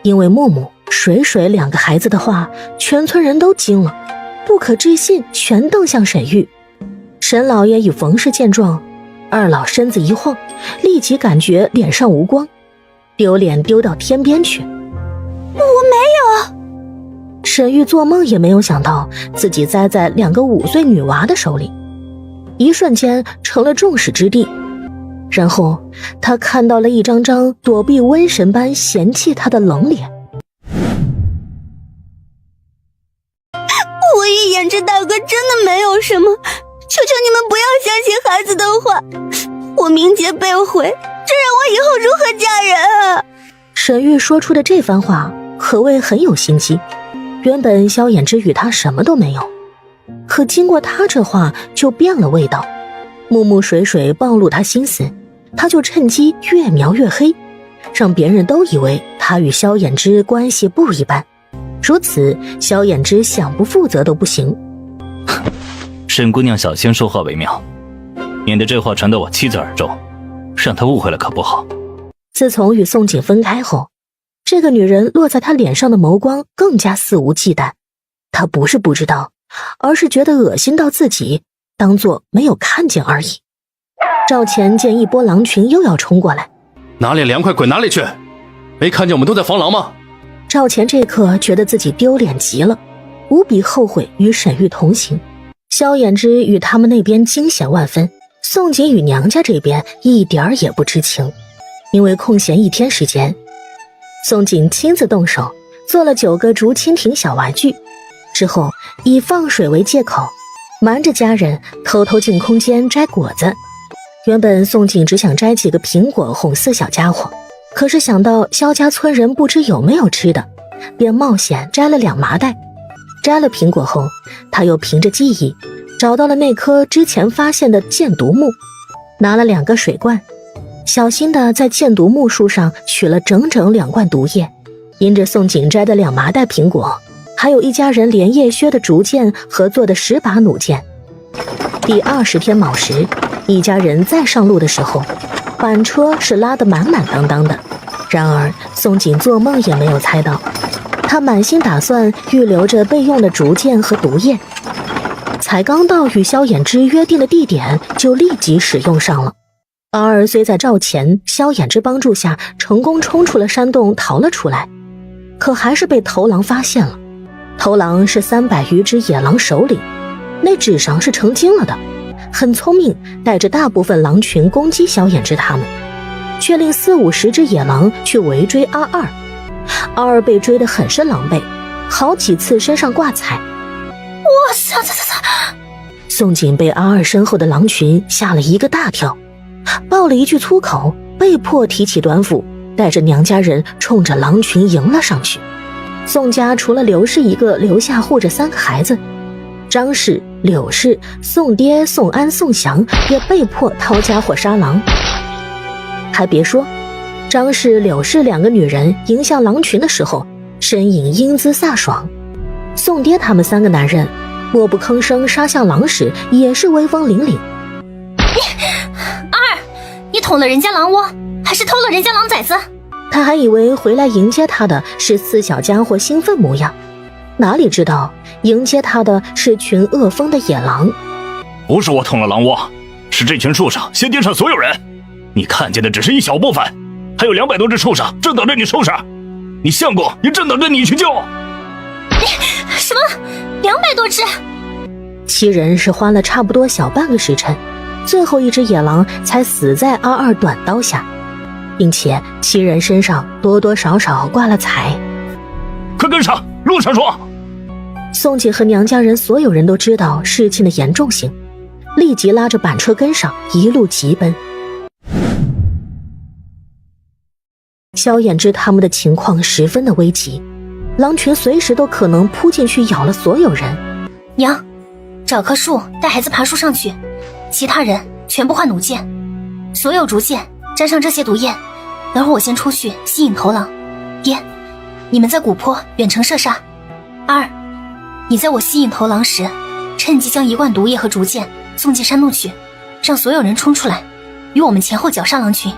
Speaker 2: 因为木木、水水2个孩子的话，全村人都惊了，不可置信，全瞪向沈玉。沈老爷与冯氏见状，二老身子一晃，立即感觉脸上无光，丢脸丢到天边去。
Speaker 4: 我没有。
Speaker 2: 沈玉做梦也没有想到自己栽在2个5岁女娃的手里，一瞬间成了众矢之的。然后他看到了一张张躲避瘟神般嫌弃他的冷脸。
Speaker 6: 我与衍之大哥真的没有什么，求求你们不要相信孩子的话，我名节被毁，这让我以后如何嫁人啊？
Speaker 2: 沈玉说出的这番话可谓很有心机。原本萧衍之与他什么都没有，可经过他这话就变了味道。木木水水暴露他心思，他就趁机越描越黑，让别人都以为他与萧衍之关系不一般。如此，萧衍之想不负责都不行。
Speaker 3: 沈姑娘小心说话为妙，免得这话传到我妻子耳中，让她误会了可不好。
Speaker 2: 自从与宋锦分开后，这个女人落在他脸上的眸光更加肆无忌惮。他不是不知道，而是觉得恶心到自己，当作没有看见而已。赵钱见一波狼群又要冲过来，
Speaker 7: 哪里凉快滚哪里去，没看见我们都在防狼吗？
Speaker 2: 赵钱这刻觉得自己丢脸极了，无比后悔与沈玉同行。萧衍之与他们那边惊险万分，宋锦与娘家这边一点儿也不知情。因为空闲1天时间，宋锦亲自动手做了9个竹蜻蜓小玩具，之后以放水为借口，瞒着家人偷偷进空间摘果子。原本宋锦只想摘几个苹果哄4小家伙，可是想到萧家村人不知有没有吃的，便冒险摘了2麻袋。摘了苹果后，他又凭着记忆找到了那棵之前发现的箭毒木，拿了2个水罐，小心地在箭毒木树上取了整整2罐毒液。因着宋锦摘的2麻袋苹果，还有一家人连夜削的竹剑和做的10把弩箭。第20天卯时，一家人再上路的时候，板车是拉得满满当当的。然而宋锦做梦也没有猜到，他满心打算预留着备用的竹剑和毒液，才刚到与萧衍之约定的地点，就立即使用上了。而虽在赵钱、萧衍之帮助下成功冲出了山洞逃了出来，可还是被头狼发现了。头狼是300余只野狼首领，那纸上是成精了的，很聪明，带着大部分狼群攻击萧衍之他们，却令40-50只野狼去围追阿二。阿二被追得很是狼狈，好几次身上挂彩。
Speaker 1: 哇塞！
Speaker 2: 宋锦被阿二身后的狼群吓了一个大跳，爆了一句粗口，被迫提起短斧，带着娘家人冲着狼群迎了上去。宋家除了刘氏一个留下护着3个孩子，张氏、柳氏、宋爹、宋安、宋祥也被迫掏家伙杀狼。还别说，张氏、柳氏2个女人迎向狼群的时候，身影英姿飒爽。宋爹他们3个男人默不吭声杀向狼时，也是威风凛凛。
Speaker 1: 你捅了人家狼窝，还是偷了人家狼崽子？
Speaker 2: 他还以为回来迎接他的是4小家伙兴奋模样，哪里知道迎接他的是群恶疯的野狼。
Speaker 5: 不是我捅了狼窝，是这群畜生先盯上所有人，你看见的只是一小部分，还有200多只畜生正等着你收拾。你相公也正等着你去救。
Speaker 1: 什么？200多只
Speaker 2: ？7人是花了差不多小半个时辰，最后一只野狼才死在阿二短刀下，并且7人身上多多少少挂了彩。
Speaker 5: 快跟上，路上说。
Speaker 2: 宋锦和娘家人所有人都知道事情的严重性，立即拉着板车跟上，一路急奔。萧衍之他们的情况十分的危急，狼群随时都可能扑进去咬了所有人。
Speaker 1: 娘，找棵树带孩子爬树上去，其他人全部换弩箭，所有竹箭沾上这些毒液，等会我先出去吸引头狼。爹，你们在古坡远程射杀。二，你在我吸引头狼时，趁机将1罐毒液和竹箭送进山洞去，让所有人冲出来，与我们前后绞杀狼群。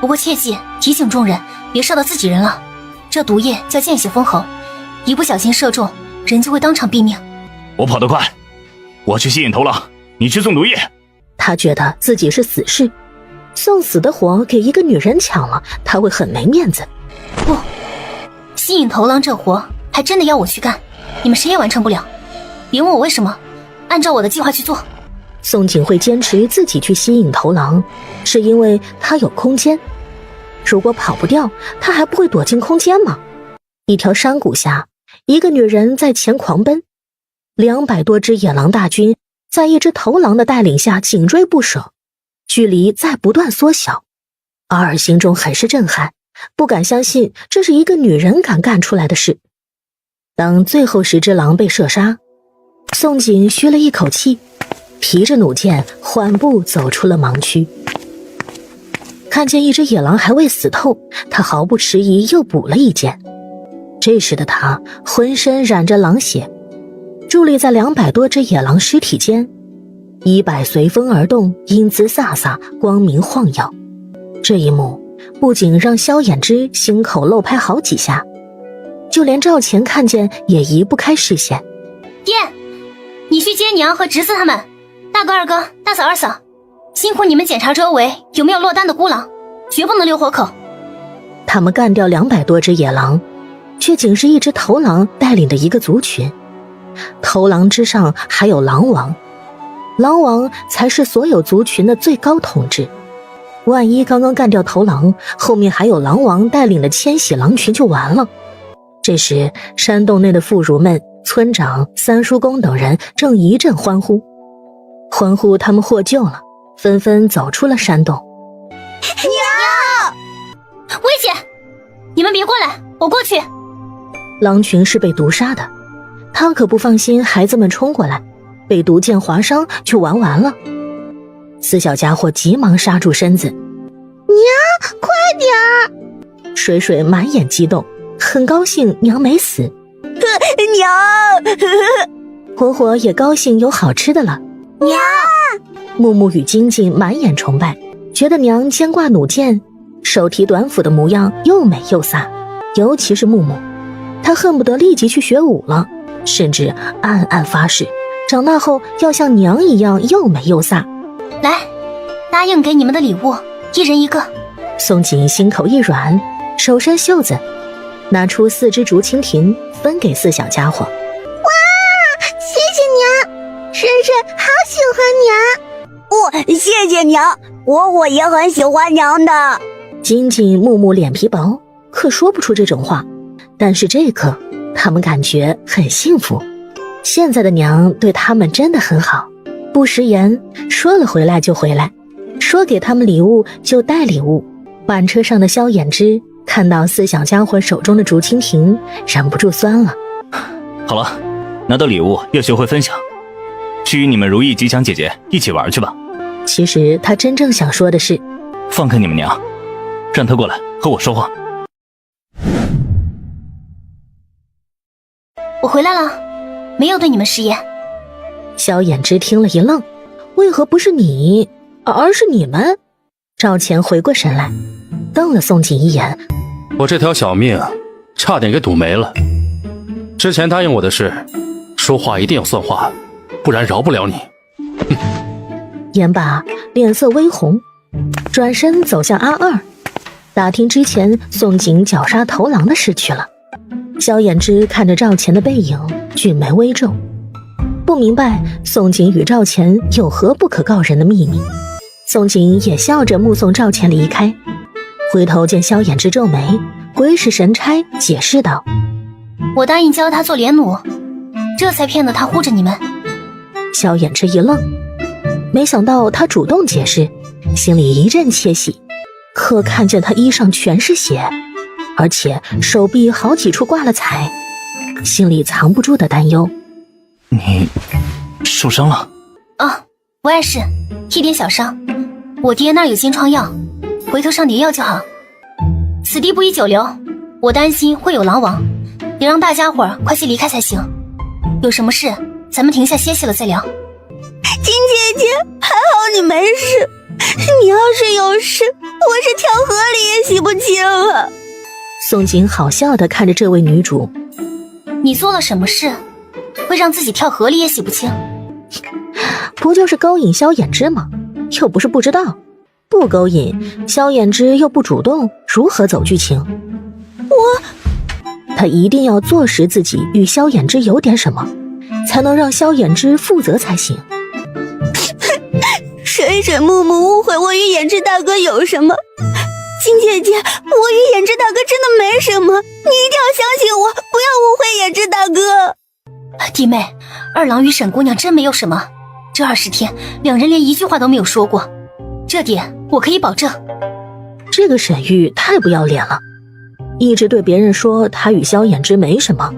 Speaker 1: 不过切记提醒众人别射到自己人了，这毒液叫见血封喉，一不小心射中，人就会当场毙命。
Speaker 5: 我跑得快，我去吸引头狼，你去送毒液。
Speaker 2: 他觉得自己是死士，送死的活给一个女人抢了，他会很没面子。
Speaker 1: 不，吸引头狼这活还真的要我去干，你们谁也完成不了。别问我为什么，按照我的计划去做。
Speaker 2: 宋锦会坚持自己去吸引头狼，是因为他有空间。如果跑不掉，他还不会躲进空间吗？一条山谷下，一个女人在前狂奔，200多只野狼大军在一只头狼的带领下紧追不舍，距离在不断缩小。阿尔心中很是震撼，不敢相信这是一个女人敢干出来的事。当最后10只狼被射杀，宋锦吁了一口气，提着弩箭缓步走出了盲区。看见一只野狼还未死透，他毫不迟疑又补了一箭。这时的他浑身染着狼血，伫立在200多只野狼尸体间，衣摆随风而动，英姿飒飒，光明晃耀。这一幕不仅让萧衍之心口漏拍好几下，就连赵钱看见也移不开视线。
Speaker 1: 爹，你去接娘和侄子他们，大哥、二哥、大嫂、二嫂，辛苦你们检查周围有没有落单的孤狼，绝不能留活口。
Speaker 2: 他们干掉200多只野狼，却仅是一只头狼带领的一个族群。头狼之上还有狼王，狼王才是所有族群的最高统治。万一刚刚干掉头狼，后面还有狼王带领的千禧狼群就完了。这时山洞内的妇孺们、村长、三叔公等人正一阵欢呼他们获救了，纷纷走出了山洞。
Speaker 1: 娘！危险！你们别过来，我过去。
Speaker 2: 狼群是被毒杀的，他可不放心孩子们冲过来，被毒箭划伤就玩完了。四小家伙急忙刹住身子。
Speaker 4: 娘，快点儿！
Speaker 2: 水水满眼激动，很高兴娘没死。
Speaker 6: 娘！
Speaker 2: 火火也高兴有好吃的了。
Speaker 4: 娘！
Speaker 2: 木木与晶晶满眼崇拜，觉得娘肩挂弩箭，手提短斧的模样又美又飒，尤其是木木，他恨不得立即去学武了，甚至暗暗发誓，长大后要像娘一样又美又飒。
Speaker 1: 来，答应给你们的礼物，一人一个。
Speaker 2: 宋锦心口一软，手伸袖子，拿出4只竹蜻蜓分给四小家伙。
Speaker 4: 哇，谢谢娘，水水好喜欢娘。
Speaker 6: 谢谢娘，我也很喜欢娘的。
Speaker 2: 晶晶木木脸皮薄，可说不出这种话，但是这一刻他们感觉很幸福。现在的娘对他们真的很好，不食言，说了回来就回来，说给他们礼物就带礼物。板车上的萧衍之看到四小家伙手中的竹蜻蜓，忍不住酸了。
Speaker 3: 好了，拿到礼物要学会分享，去与你们如意吉祥姐姐一起玩去吧。
Speaker 2: 其实他真正想说的是，
Speaker 3: 放开你们娘，让她过来和我说话。
Speaker 1: 我回来了，没有对你们食言。
Speaker 2: 萧衍之听了一愣，为何不是你，而是你们？赵钱回过神来，瞪了宋锦一眼。
Speaker 7: 我这条小命差点给赌没了。之前答应我的事，说话一定要算话，不然饶不了你。
Speaker 2: 言罢，脸色微红，转身走向阿二，打听之前宋锦绞杀头狼的事去了。萧衍之看着赵钱的背影，俊眉微皱，不明白宋锦与赵钱有何不可告人的秘密。宋锦也笑着目送赵钱离开，回头见萧衍之皱眉，鬼使神差解释道：
Speaker 1: 我答应教他做连弩，这才骗得他护着你们。
Speaker 2: 萧衍之一愣，没想到他主动解释，心里一阵窃喜，可看见他衣上全是血，而且手臂好几处挂了彩，心里藏不住的担忧。
Speaker 3: 你受伤了？
Speaker 1: 啊，不碍事，一点小伤，我爹那儿有金疮药，回头上点药就好。此地不宜久留，我担心会有狼王，得让大家伙儿快些离开才行。有什么事咱们停下歇息了再聊。
Speaker 6: 金姐姐，还好你没事，你要是有事，我是跳河里也洗不清了。
Speaker 2: 宋锦好笑地看着这位女主，
Speaker 1: 你做了什么事会让自己跳河里也洗不清？
Speaker 2: 不就是勾引萧衍之吗？又不是不知道，不勾引萧衍之又不主动，如何走剧情？他一定要坐实自己与萧衍之有点什么，才能让萧衍之负责才行。
Speaker 6: 水水木木误会我与衍之大哥有什么，金姐姐，我与衍之大哥真的没什么，你一定要相信我，不要误会衍之大哥。
Speaker 1: 弟妹，二郎与沈姑娘真没有什么，这20天两人连一句话都没有说过，这点我可以保证。
Speaker 2: 这个沈玉太不要脸了，一直对别人说他与萧衍之没什么，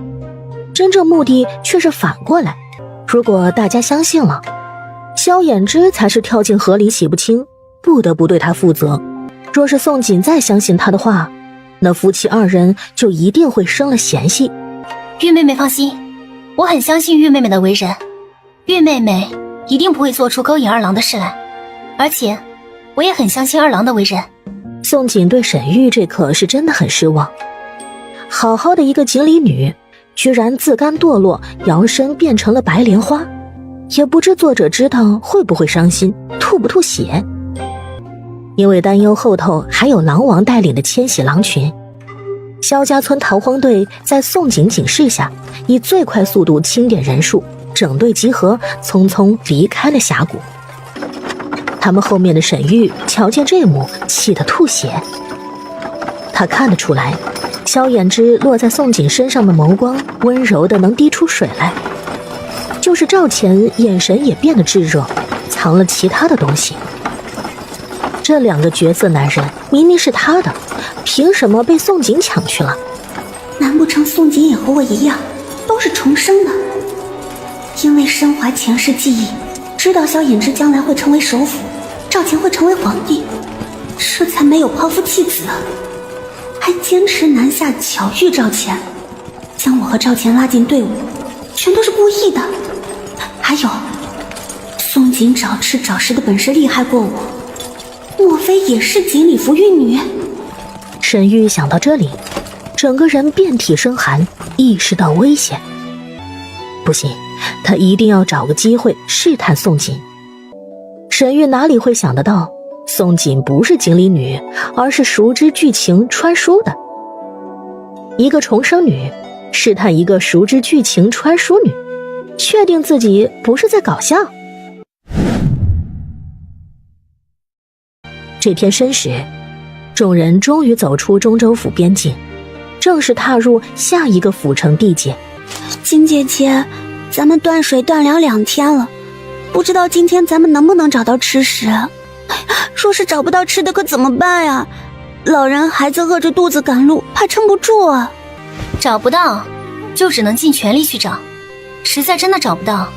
Speaker 2: 真正目的却是反过来。如果大家相信了，萧衍之才是跳进河里洗不清，不得不对他负责。若是宋锦再相信他的话，那夫妻二人就一定会生了嫌隙。
Speaker 1: 玉妹妹放心，我很相信玉妹妹的为人，玉妹妹一定不会做出勾引二郎的事来，而且我也很相信二郎的为人。
Speaker 2: 宋锦对沈玉这可是真的很失望，好好的一个锦鲤女，居然自甘堕落，摇身变成了白莲花，也不知作者知道会不会伤心，吐不吐血。因为担忧后头还有狼王带领的千禧狼群，萧家村逃荒队在宋景警示下，以最快速度清点人数，整队集合，匆匆离开了峡谷。他们后面的沈玉瞧见这幕，气得吐血。他看得出来，萧衍之落在宋景身上的眸光温柔的能滴出水来，就是赵钱眼神也变得炙热，藏了其他的东西。这两个绝色男人明明是他的，凭什么被宋景抢去了？
Speaker 6: 难不成宋景也和我一样，都是重生的？因为身怀前世记忆，知道萧衍之将来会成为首辅，赵钱会成为皇帝，这才没有抛夫弃子，还坚持南下巧遇赵钱，将我和赵钱拉进队伍，全都是故意的。还有，宋景找吃找食的本事厉害过我，莫非也是锦鲤服玉女？
Speaker 2: 沈玉想到这里，整个人遍体生寒，意识到危险。不行，他一定要找个机会试探宋锦。沈玉哪里会想得到，宋锦不是锦鲤女，而是熟知剧情穿书的。一个重生女试探一个熟知剧情穿书女，确定自己不是在搞笑。这天申时，众人终于走出中州府边境，正式踏入下一个府城地界。
Speaker 6: 金姐姐，咱们断水断粮2天了，不知道今天咱们能不能找到吃食。若是找不到吃的可怎么办呀？老人孩子饿着肚子赶路，怕撑不住啊。
Speaker 1: 找不到就只能尽全力去找，实在真的找不到，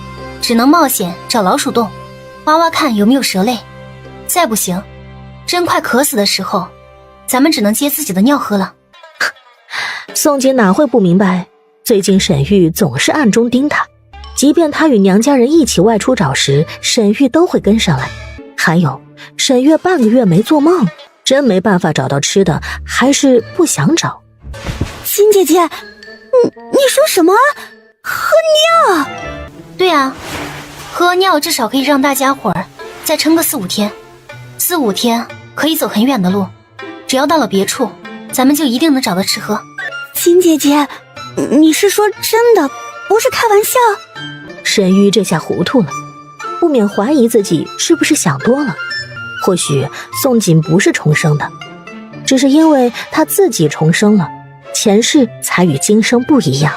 Speaker 1: 只能冒险找老鼠洞，挖挖看有没有蛇类。再不行，真快渴死的时候，咱们只能接自己的尿喝了。
Speaker 2: 宋锦哪会不明白，最近沈玉总是暗中盯他，即便他与娘家人一起外出找食，沈玉都会跟上来。还有，沈月半个月没做梦，真没办法找到吃的，还是不想找。
Speaker 6: 金姐姐，你说什么？喝尿？
Speaker 1: 对啊，喝尿至少可以让大家伙儿再撑个4、5天，4、5天可以走很远的路，只要到了别处，咱们就一定能找到吃喝。
Speaker 6: 金姐姐，你是说真的，不是开玩笑？
Speaker 2: 沈玉这下糊涂了，不免怀疑自己是不是想多了。或许宋锦不是重生的，只是因为他自己重生了，前世才与今生不一样。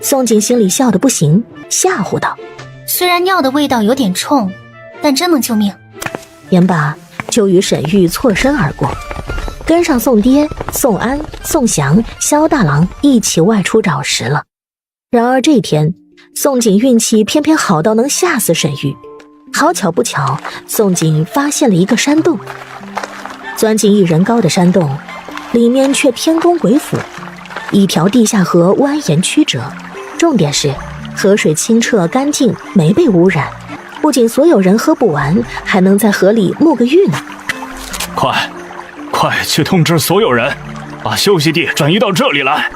Speaker 2: 宋锦心里笑得不行，吓唬道：
Speaker 1: 虽然尿的味道有点冲，但真能救命。
Speaker 2: 言罢就与沈玉错身而过，跟上宋爹、宋安、宋祥、萧大郎一起外出找食了。然而这天，宋锦运气偏偏好到能吓死沈玉。好巧不巧，宋锦发现了一个山洞，钻进1人高的山洞，里面却天宫鬼斧，一条地下河蜿蜒曲折，重点是河水清澈干净，没被污染，不仅所有人喝不完，还能在河里沐个浴呢。
Speaker 5: 快去通知所有人，把休息地转移到这里来。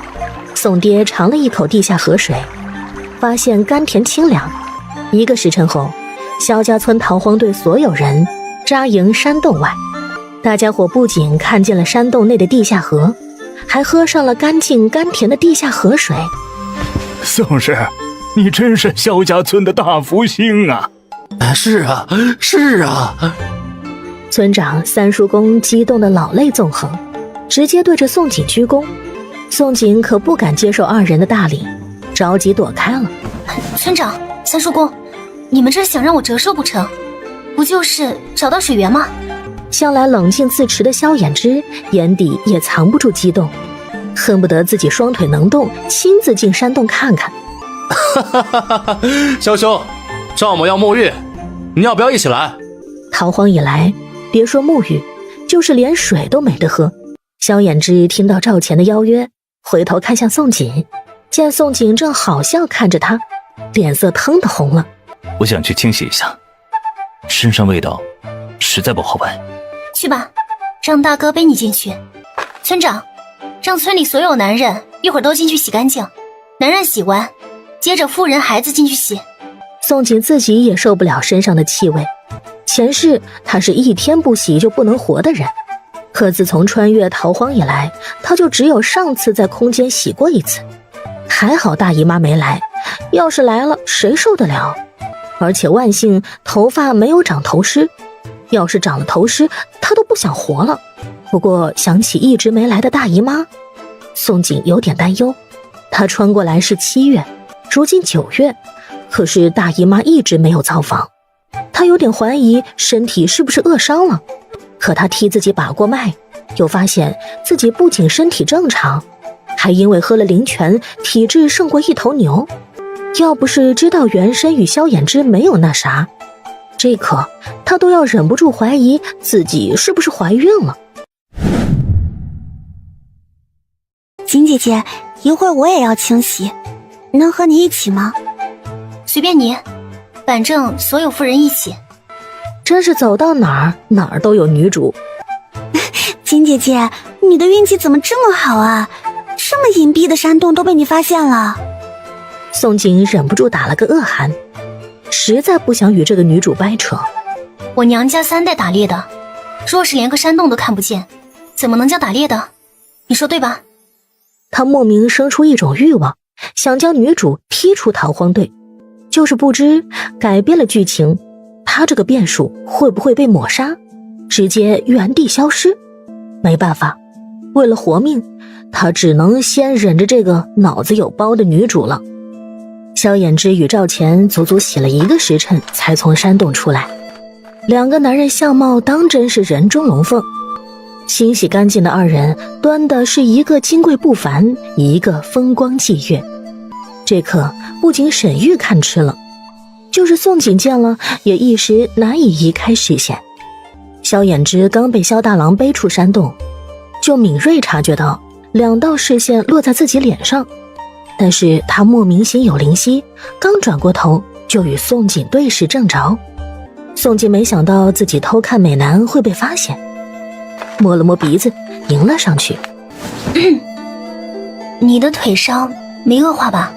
Speaker 2: 宋爹尝了一口地下河水，发现甘甜清凉。1个时辰后，萧家村逃荒队所有人扎营山洞外，大家伙不仅看见了山洞内的地下河，还喝上了干净甘甜的地下河水。
Speaker 5: 宋氏，你真是萧家村的大福星啊！
Speaker 7: 是啊。
Speaker 2: 村长三叔公激动得老泪纵横，直接对着宋锦鞠躬。宋锦可不敢接受2人的大礼，着急躲开了。
Speaker 1: 村长、三叔公，你们这是想让我折寿不成？不就是找到水源吗？
Speaker 2: 向来冷静自持的萧衍之眼底也藏不住激动，恨不得自己双腿能动，亲自进山洞看看。
Speaker 7: 萧兄，赵某要沐浴，你要不要一起来？
Speaker 2: 逃荒以来，别说沐浴，就是连水都没得喝。萧衍之听到赵钱的邀约，回头看向宋锦，见宋锦正好笑看着他，脸色腾的红了。
Speaker 3: 我想去清洗一下，身上味道实在不好闻。
Speaker 1: 去吧，让大哥背你进去。村长，让村里所有男人一会儿都进去洗干净，男人洗完，接着妇人孩子进去洗。
Speaker 2: 宋锦自己也受不了身上的气味，前世他是1天不洗就不能活的人，可自从穿越逃荒以来，他就只有上次在空间洗过一次。还好大姨妈没来，要是来了谁受得了？而且万幸头发没有长头虱，要是长了头虱，他都不想活了。不过想起一直没来的大姨妈，宋锦有点担忧。他穿过来是7月，如今9月，可是大姨妈一直没有造访。他有点怀疑身体是不是饿伤了，可他替自己把过脉，又发现自己不仅身体正常，还因为喝了灵泉，体质胜过一头牛。要不是知道原身与萧衍之没有那啥，这刻他都要忍不住怀疑自己是不是怀孕了。
Speaker 4: 金姐姐，一会儿我也要清洗，能和你一起吗？
Speaker 1: 随便你，反正所有妇人一起。
Speaker 2: 真是走到哪儿都有女主。
Speaker 4: 金姐姐，你的运气怎么这么好啊？这么隐蔽的山洞都被你发现了。
Speaker 2: 宋锦忍不住打了个恶寒，实在不想与这个女主掰扯。
Speaker 1: 我娘家3代打猎的，若是连个山洞都看不见，怎么能叫打猎的？你说对吧？
Speaker 2: 他莫名生出一种欲望，想将女主踢出逃荒队，就是不知改变了剧情，他这个变数会不会被抹杀，直接原地消失？没办法，为了活命，他只能先忍着这个脑子有包的女主了。萧衍之与赵钱足足洗了1个时辰才从山洞出来，2个男人相貌当真是人中龙凤。清洗干净的2人端的是一个金贵不凡，一个风光霁月。这刻不仅沈玉看吃了，就是宋锦见了也一时难以移开视线。萧衍之刚被萧大郎背出山洞，就敏锐察觉到2道视线落在自己脸上，但是他莫名心有灵犀，刚转过头就与宋锦对视正着。宋锦没想到自己偷看美男会被发现，摸了摸鼻子迎了上去。
Speaker 1: 你的腿伤没恶化吧？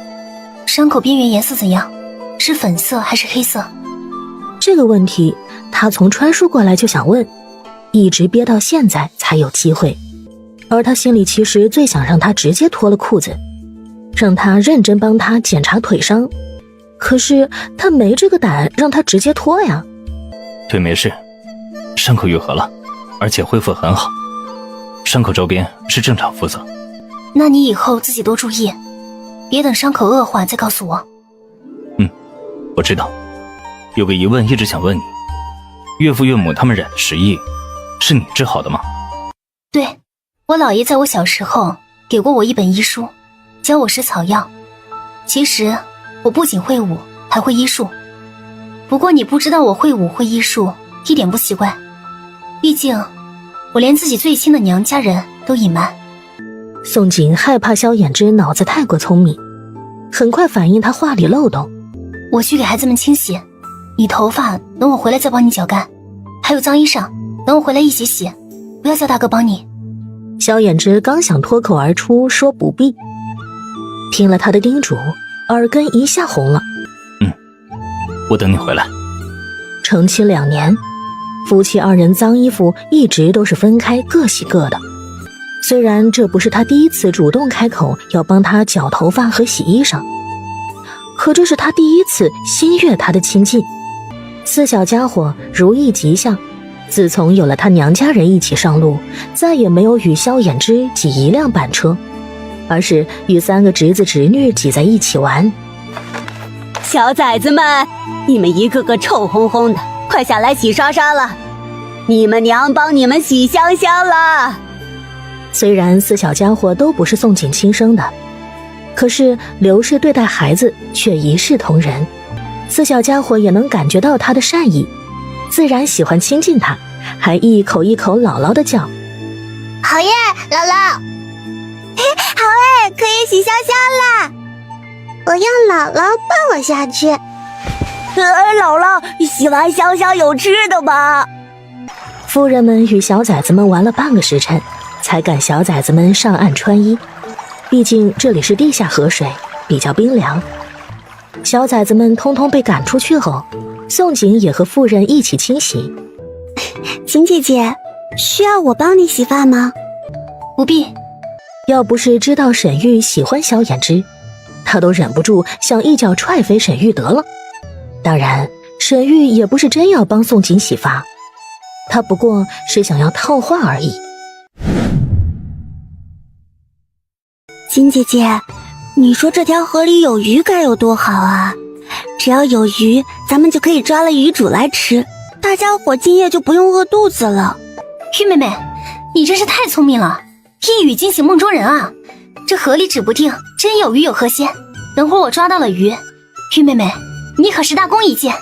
Speaker 1: 伤口边缘颜色怎样？是粉色还是黑色？
Speaker 2: 这个问题他从穿书过来就想问，一直憋到现在才有机会。而他心里其实最想让他直接脱了裤子，让他认真帮他检查腿伤，可是他没这个胆让他直接脱呀。
Speaker 3: 腿没事，伤口愈合了，而且恢复很好，伤口周边是正常肤色。
Speaker 1: 那你以后自己多注意，别等伤口恶化再告诉我。
Speaker 3: 我知道，有个疑问一直想问你，岳父岳母他们染的10亿，是你治好的吗？
Speaker 1: 对，我姥爷在我小时候给过我一本医书，教我识草药。其实我不仅会武，还会医术。不过你不知道我会武会医术，一点不奇怪。毕竟我连自己最亲的娘家人都隐瞒。
Speaker 2: 宋锦害怕萧衍之脑子太过聪明，很快反应他话里漏洞。
Speaker 1: 我去给孩子们清洗，你头发等我回来再帮你绞干，还有脏衣裳等我回来一起洗，不要叫大哥帮你。
Speaker 2: 萧衍之刚想脱口而出说不必，听了他的叮嘱，耳根一下红了。
Speaker 3: 我等你回来。
Speaker 2: 成亲2年，夫妻2人脏衣服一直都是分开各洗各的。虽然这不是他第一次主动开口要帮他绞头发和洗衣裳，可这是他第一次心悦他的亲近。4小家伙如意吉祥，自从有了他娘家人一起上路，再也没有与萧衍之挤1辆板车，而是与3个侄子侄女挤在一起玩。
Speaker 6: 小崽子们，你们一个个臭烘烘的，快下来洗刷刷了，你们娘帮你们洗香香了。
Speaker 2: 虽然4小家伙都不是宋锦亲生的，可是刘氏对待孩子却一视同仁，4小家伙也能感觉到他的善意，自然喜欢亲近他，还一口一口姥姥的叫。
Speaker 4: 好耶，姥姥！好哎，可以洗香香啦！我让姥姥抱我下去。
Speaker 6: 姥姥，洗完香香有吃的吗？
Speaker 2: 夫人们与小崽子们玩了半个时辰，才赶小崽子们上岸穿衣。毕竟这里是地下河水，比较冰凉。小崽子们通通被赶出去后，宋锦也和妇人一起清洗。
Speaker 4: 秦姐姐，需要我帮你洗发吗？
Speaker 1: 不必。
Speaker 2: 要不是知道沈玉喜欢萧衍之，他都忍不住想一脚踹飞沈玉得了。当然，沈玉也不是真要帮宋锦洗发，他不过是想要套话而已。
Speaker 4: 金姐姐，你说这条河里有鱼该有多好啊！只要有鱼，咱们就可以抓了鱼煮来吃，大家伙今夜就不用饿肚子了。
Speaker 1: 玉妹妹，你真是太聪明了，一语惊醒梦中人啊！这河里指不定真有鱼有何仙。等会儿我抓到了鱼，玉妹妹，你可是大功一件。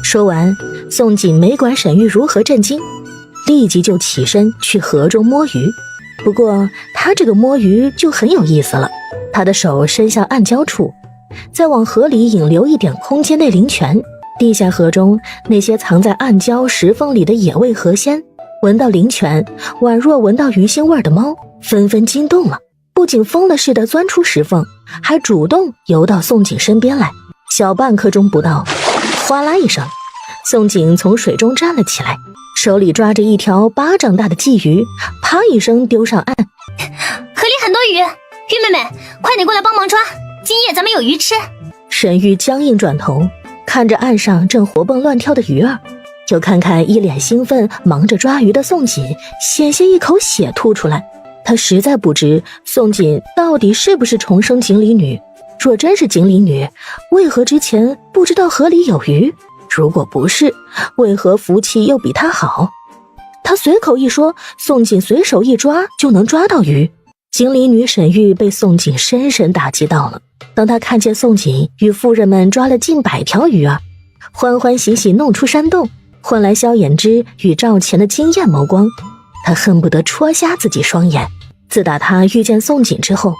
Speaker 2: 说完，宋锦没管沈玉如何震惊，立即就起身去河中摸鱼。不过他这个摸鱼就很有意思了，他的手伸向暗礁处，再往河里引流一点空间内灵泉。地下河中那些藏在暗礁石缝里的野味河鲜，闻到灵泉，宛若闻到鱼腥味的猫，纷纷惊动了，不仅疯了似的钻出石缝，还主动游到宋锦身边来。小半刻钟不到，哗啦一声，宋锦从水中站了起来，手里抓着一条巴掌大的鲫鱼，啪一声丢上岸。
Speaker 1: 河里很多鱼，玉妹妹，快点过来帮忙抓，今夜咱们有鱼吃。
Speaker 2: 沈玉僵硬转头，看着岸上正活蹦乱跳的鱼儿，又看看一脸兴奋忙着抓鱼的宋锦，险些一口血吐出来。他实在不知宋锦到底是不是重生锦鲤女，若真是锦鲤女，为何之前不知道河里有鱼？如果不是，为何福气又比他好？他随口一说，宋锦随手一抓就能抓到鱼。锦鲤女沈玉被宋锦深深打击到了。当他看见宋锦与妇人们抓了近100条鱼儿，欢欢喜喜弄出山洞，换来萧衍之与赵钱的惊艳眸光，他恨不得戳瞎自己双眼。自打他遇见宋锦之后，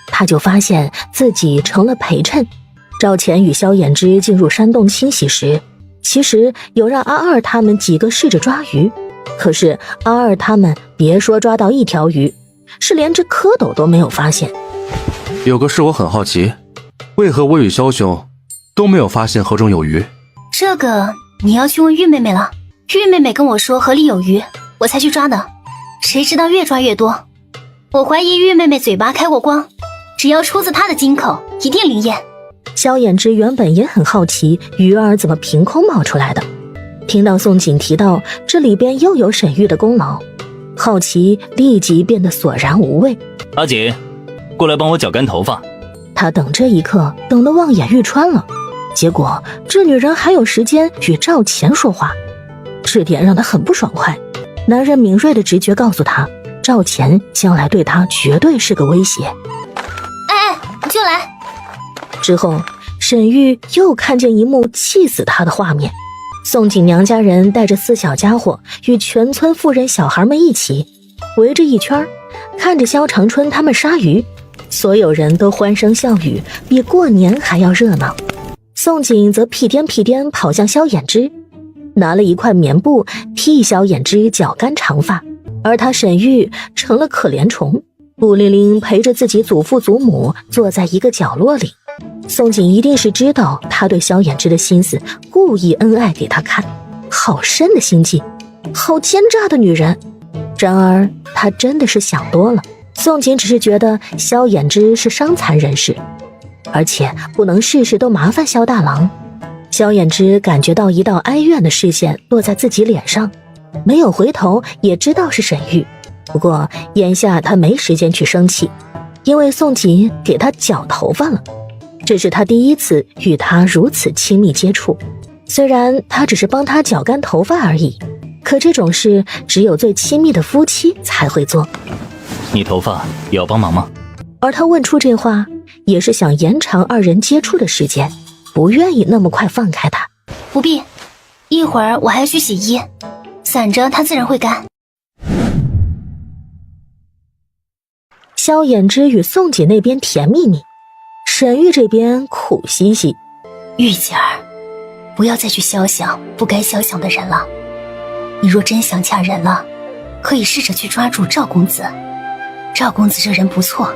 Speaker 2: 他就发现自己成了陪衬。赵钱与萧衍之进入山洞清洗时，其实有让阿二他们几个试着抓鱼，可是阿二他们别说抓到1条鱼，是连只蝌蚪都没有发现。
Speaker 7: 有个事我很好奇，为何我与萧兄都没有发现河中有鱼？
Speaker 1: 这个你要去问玉妹妹了。玉妹妹跟我说河里有鱼，我才去抓的，谁知道越抓越多。我怀疑玉妹妹嘴巴开过光，只要出自她的金口，一定灵验。
Speaker 2: 萧衍之原本也很好奇鱼儿怎么凭空冒出来的，听到宋锦提到这里边又有沈玉的功劳，好奇立即变得索然无味。
Speaker 3: 阿锦，过来帮我绞干头发。
Speaker 2: 他等这一刻等得望眼欲穿了，结果这女人还有时间与赵钱说话，这点让他很不爽快。男人敏锐的直觉告诉他，赵钱将来对他绝对是个威胁。
Speaker 1: 哎，就来。
Speaker 2: 之后沈玉又看见一幕气死他的画面，宋锦娘家人带着4小家伙与全村妇人小孩们一起围着一圈，看着萧长春他们杀鱼，所有人都欢声笑语，比过年还要热闹。宋锦则屁颠屁颠跑向萧衍之，拿了一块棉布替萧衍之绞干长发，而他沈玉成了可怜虫，孤零零陪着自己祖父祖母坐在一个角落里。宋锦一定是知道他对萧衍之的心思，故意恩爱给他看，好深的心计，好奸诈的女人。然而他真的是想多了，宋锦只是觉得萧衍之是伤残人士，而且不能事事都麻烦萧大郎。萧衍之感觉到一道哀怨的视线落在自己脸上，没有回头，也知道是沈玉。不过眼下他没时间去生气，因为宋锦给他绞头发了。这是他第一次与他如此亲密接触，虽然他只是帮他绞干头发而已，可这种事只有最亲密的夫妻才会做。
Speaker 3: 你头发也要帮忙吗？
Speaker 2: 而他问出这话，也是想延长2人接触的时间，不愿意那么快放开他。
Speaker 1: 不必，一会儿我还要去洗衣，散着它自然会干。
Speaker 2: 萧衍之与宋锦那边甜蜜蜜，沈玉这边苦兮兮。
Speaker 1: 玉姐儿，不要再去肖想不该肖想的人了。你若真想嫁人了，可以试着去抓住赵公子。赵公子这人不错，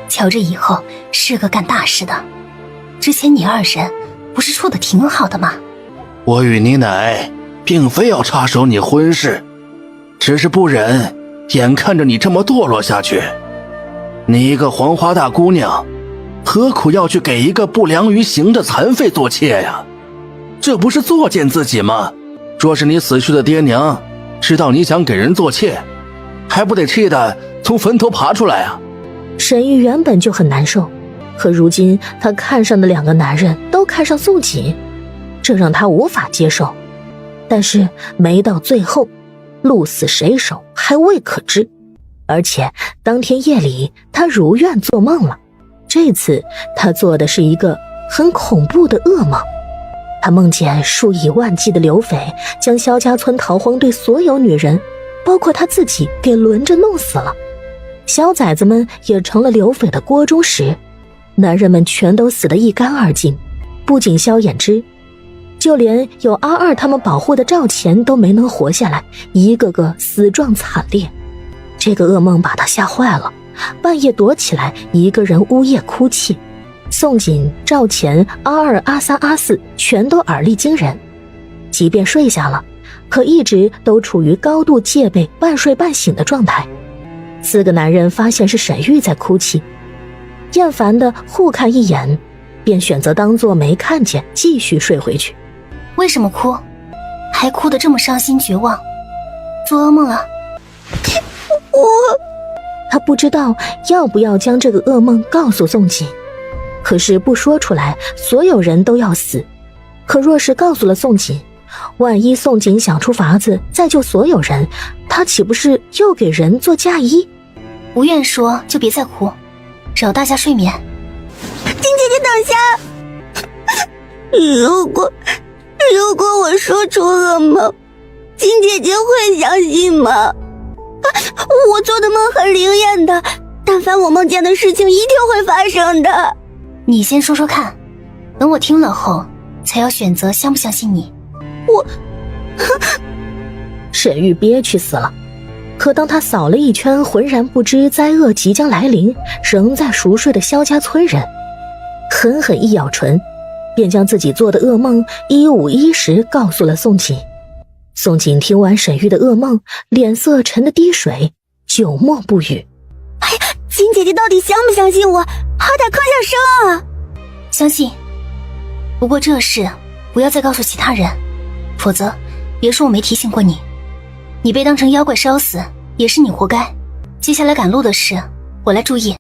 Speaker 1: 瞧着以后是个干大事的。之前你2人不是处得挺好的吗？
Speaker 8: 我与你乃并非要插手你婚事，
Speaker 7: 只是不忍眼看着你这么堕落下去。你一个黄花大姑娘，何苦要去给一个不良于行的残废做妾呀？这不是作践自己吗？若是你死去的爹娘知道你想给人做妾，还不得气得从坟头爬出来啊？
Speaker 2: 沈玉原本就很难受，可如今他看上的2个男人都看上宋锦，这让他无法接受。但是没到最后，鹿死谁手还未可知。而且当天夜里他如愿做梦了，这次他做的是一个很恐怖的噩梦。他梦见数以万计的刘匪将萧家村逃荒队所有女人，包括他自己，给轮着弄死了。小崽子们也成了刘匪的锅中食，男人们全都死得一干二净。不仅萧衍之，就连有阿二他们保护的赵钱都没能活下来，一个个死状惨烈。这个噩梦把他吓坏了，半夜躲起来一个人呜咽哭泣。宋锦、赵钱、阿二、阿三、阿四全都耳力惊人，即便睡下了，可一直都处于高度戒备、半睡半醒的状态。4个男人发现是沈玉在哭泣，厌烦的互看一眼，便选择当作没看见，继续睡回去。
Speaker 1: 为什么哭？还哭得这么伤心绝望？做噩梦了？
Speaker 2: 他不知道要不要将这个噩梦告诉宋锦，可是不说出来，所有人都要死。可若是告诉了宋锦，万一宋锦想出法子再救所有人，他岂不是又给人做嫁衣？
Speaker 1: 不愿说就别再哭，扰大家睡眠。
Speaker 4: 金姐姐等下，如果我说出噩梦，金姐姐会相信吗？我做的梦很灵验的，但凡我梦见的事情一定会发生的。
Speaker 1: 你先说说看，等我听了后才要选择相不相信你。
Speaker 2: 沈玉憋屈死了，可当他扫了一圈浑然不知灾厄即将来临，仍在熟睡的萧家村人，狠狠一咬唇，便将自己做的噩梦一五一十告诉了宋锦。宋锦听完沈玉的噩梦，脸色沉得滴水，久默不语。
Speaker 4: 哎呀，金姐姐到底相不相信我？好歹吭下声啊！
Speaker 1: 相信，不过这事不要再告诉其他人，否则别说我没提醒过你。你被当成妖怪烧死，也是你活该。接下来赶路的事我来注意，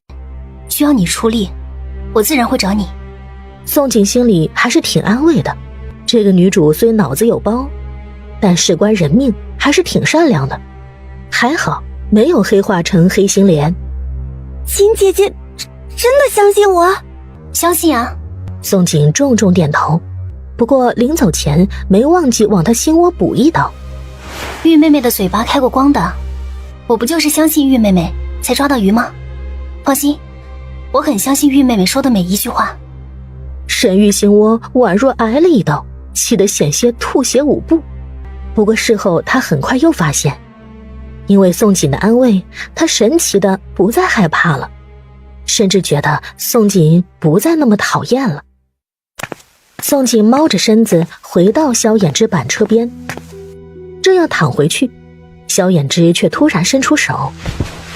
Speaker 1: 需要你出力，我自然会找你。
Speaker 2: 宋锦心里还是挺安慰的，这个女主虽脑子有包，但事关人命还是挺善良的，还好没有黑化成黑心莲。
Speaker 4: 金姐姐真的相信我？
Speaker 1: 相信啊。
Speaker 2: 宋锦重重点头，不过临走前没忘记往她心窝补一刀。
Speaker 1: 玉妹妹的嘴巴开过光的，我不就是相信玉妹妹才抓到鱼吗？放心，我很相信玉妹妹说的每一句话。
Speaker 2: 沈玉心窝宛若挨了一刀，气得险些吐血5步。不过事后他很快又发现，因为宋锦的安慰，他神奇的不再害怕了，甚至觉得宋锦不再那么讨厌了。宋锦猫着身子回到萧衍之板车边，正要躺回去，萧衍之却突然伸出手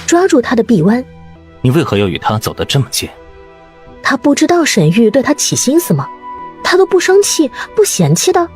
Speaker 2: 抓住他的臂弯。
Speaker 3: 你为何要与他走得这么近？
Speaker 2: 他不知道沈玉对他起心思吗？他都不生气不嫌弃的。